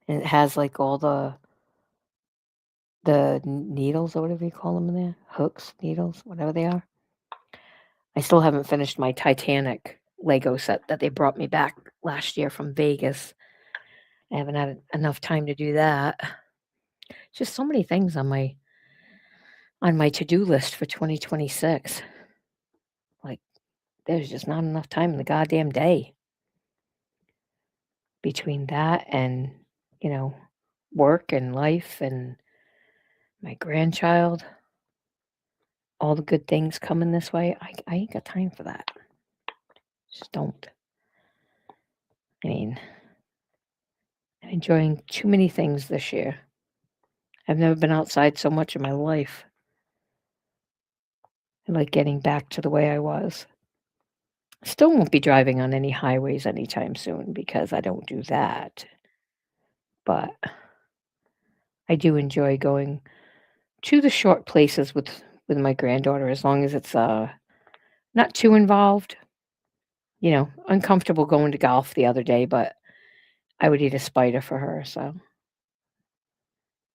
and it has, like, all the needles or whatever you call them in there, hooks, needles, whatever they are. I still haven't finished my Titanic Lego set that they brought me back last year from Vegas. I haven't had enough time to do that. Just so many things on my to-do list for 2026. Like, there's just not enough time in the goddamn day between that and, you know, work and life and my grandchild, all the good things coming this way. I ain't got time for that. Just don't. I mean, I'm enjoying too many things this year. I've never been outside so much in my life. I like getting back to the way I was. Still won't be driving on any highways anytime soon because I don't do that. But I do enjoy going to the short places with my granddaughter as long as it's not too involved. You know, uncomfortable going to golf the other day, but I would eat a spider for her. So,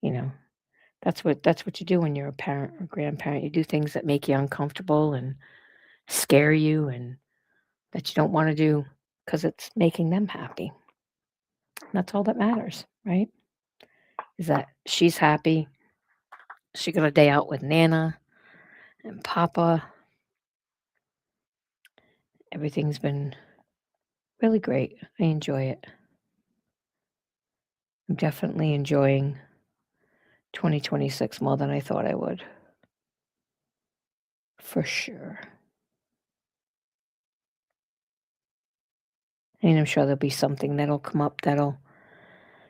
you know, that's what you do when you're a parent or grandparent. You do things that make you uncomfortable and scare you and that you don't want to do because it's making them happy. That's all that matters, right? Is that she's happy. She got a day out with Nana and Papa. Everything's been really great. I enjoy it. I'm definitely enjoying 2026 more than I thought I would. For sure. And I'm sure there'll be something that'll come up that'll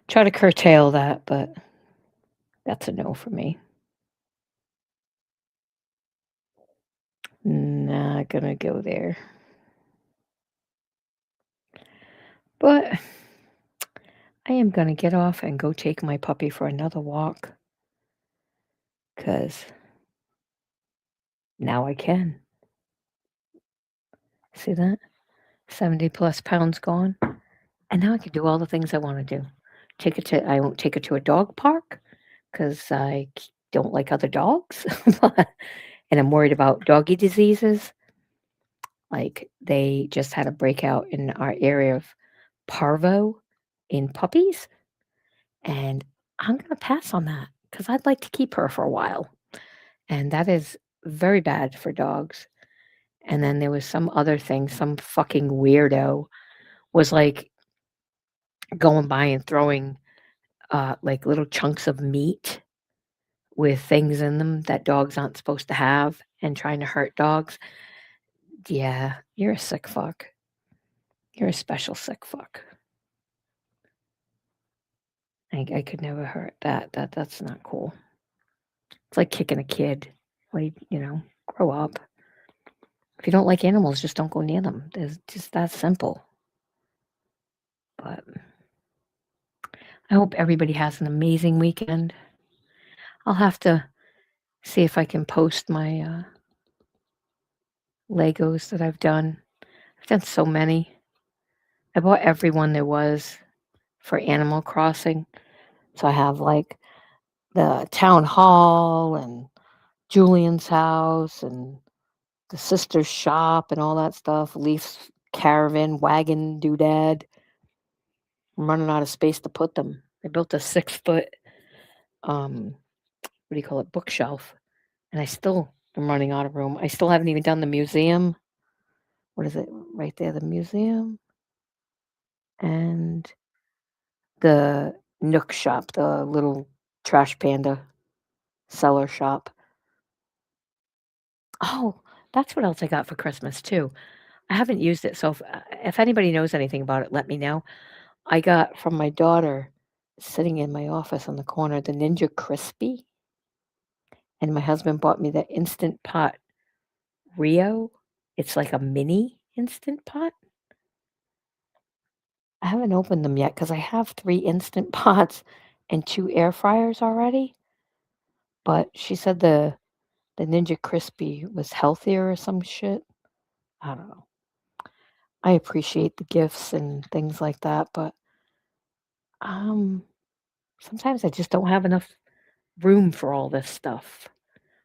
try to curtail that, but that's a no for me. Not gonna go there. But I am gonna get off and go take my puppy for another walk because now I can. See that? 70 plus pounds gone. And now I can do all the things I want to do. I won't take her to a dog park because don't like other dogs. And I'm worried about doggy diseases. Like they just had a breakout in our area of parvo in puppies. And I'm going to pass on that because I'd like to keep her for a while. And that is very bad for dogs. And then there was some other thing, some fucking weirdo was like going by and throwing like little chunks of meat with things in them that dogs aren't supposed to have and trying to hurt dogs. Yeah, you're a sick fuck. You're a special sick fuck. I could never hurt that. That's not cool. It's like kicking a kid. Like, grow up. If you don't like animals, just don't go near them. It's just that simple. But I hope everybody has an amazing weekend. I'll have to see if I can post my Legos that I've done. I've done so many. I bought every one there was for Animal Crossing. So I have like the town hall and Julian's house and the sister's shop and all that stuff. Leaf's caravan, wagon, doodad. I'm running out of space to put them. I built a 6 foot, what do you call it, bookshelf. And I still am running out of room. I still haven't even done the museum. What is it right there? The museum and the Nook shop, the little trash panda seller shop. Oh, that's what else I got for Christmas too. I haven't used it, so if anybody knows anything about it, let me know. I got from my daughter sitting in my office on the corner the Ninja Crispy, and my husband bought me the Instant Pot Rio. It's like a mini Instant Pot. I haven't opened them yet because I have 3 Instant Pots and 2 air fryers already, but she said the Ninja Crispy was healthier or some shit. I don't know. I appreciate the gifts and things like that, but, um, Sometimes I just don't have enough room for all this stuff.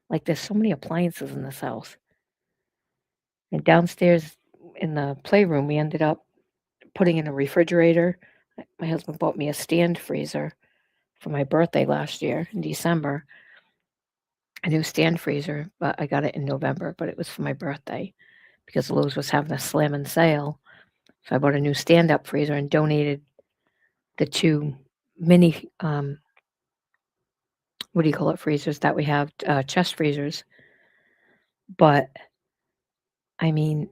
Like, there's so many appliances in this house. And downstairs in the playroom, we ended up putting in a refrigerator. My husband bought me a stand freezer for my birthday last year in December, a new stand freezer, but I got it in November, but it was for my birthday because Lowe's was having a slam sale. So I bought a new stand up freezer and donated the two mini, what do you call it, freezers that we have, chest freezers. But I mean,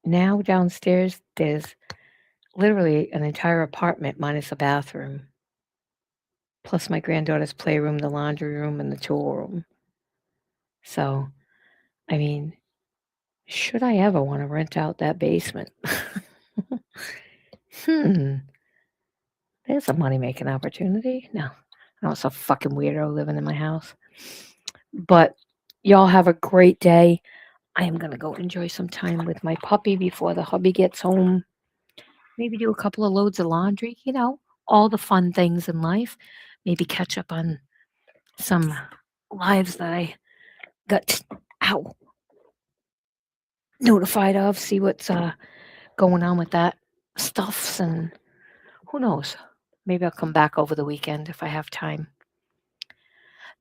now downstairs, there's literally an entire apartment minus a bathroom, plus my granddaughter's playroom, the laundry room, and the tool room. So, I mean, should I ever want to rent out that basement? Hmm, there's a money making opportunity. No, I know it's a fucking weirdo living in my house. But y'all have a great day. I am going to go enjoy some time with my puppy before the hubby gets home. Maybe do a couple of loads of laundry, all the fun things in life. Maybe catch up on some lives that I got ow, notified of, see what's going on with that stuffs, and who knows? Maybe I'll come back over the weekend if I have time.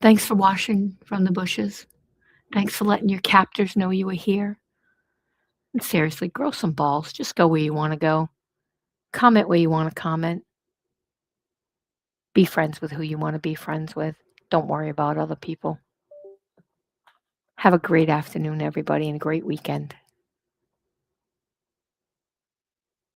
Thanks for washing from the bushes. Thanks for letting your captors know you were here. And seriously, grow some balls. Just go where you want to go. Comment where you want to comment. Be friends with who you want to be friends with. Don't worry about other people. Have a great afternoon, everybody, and a great weekend.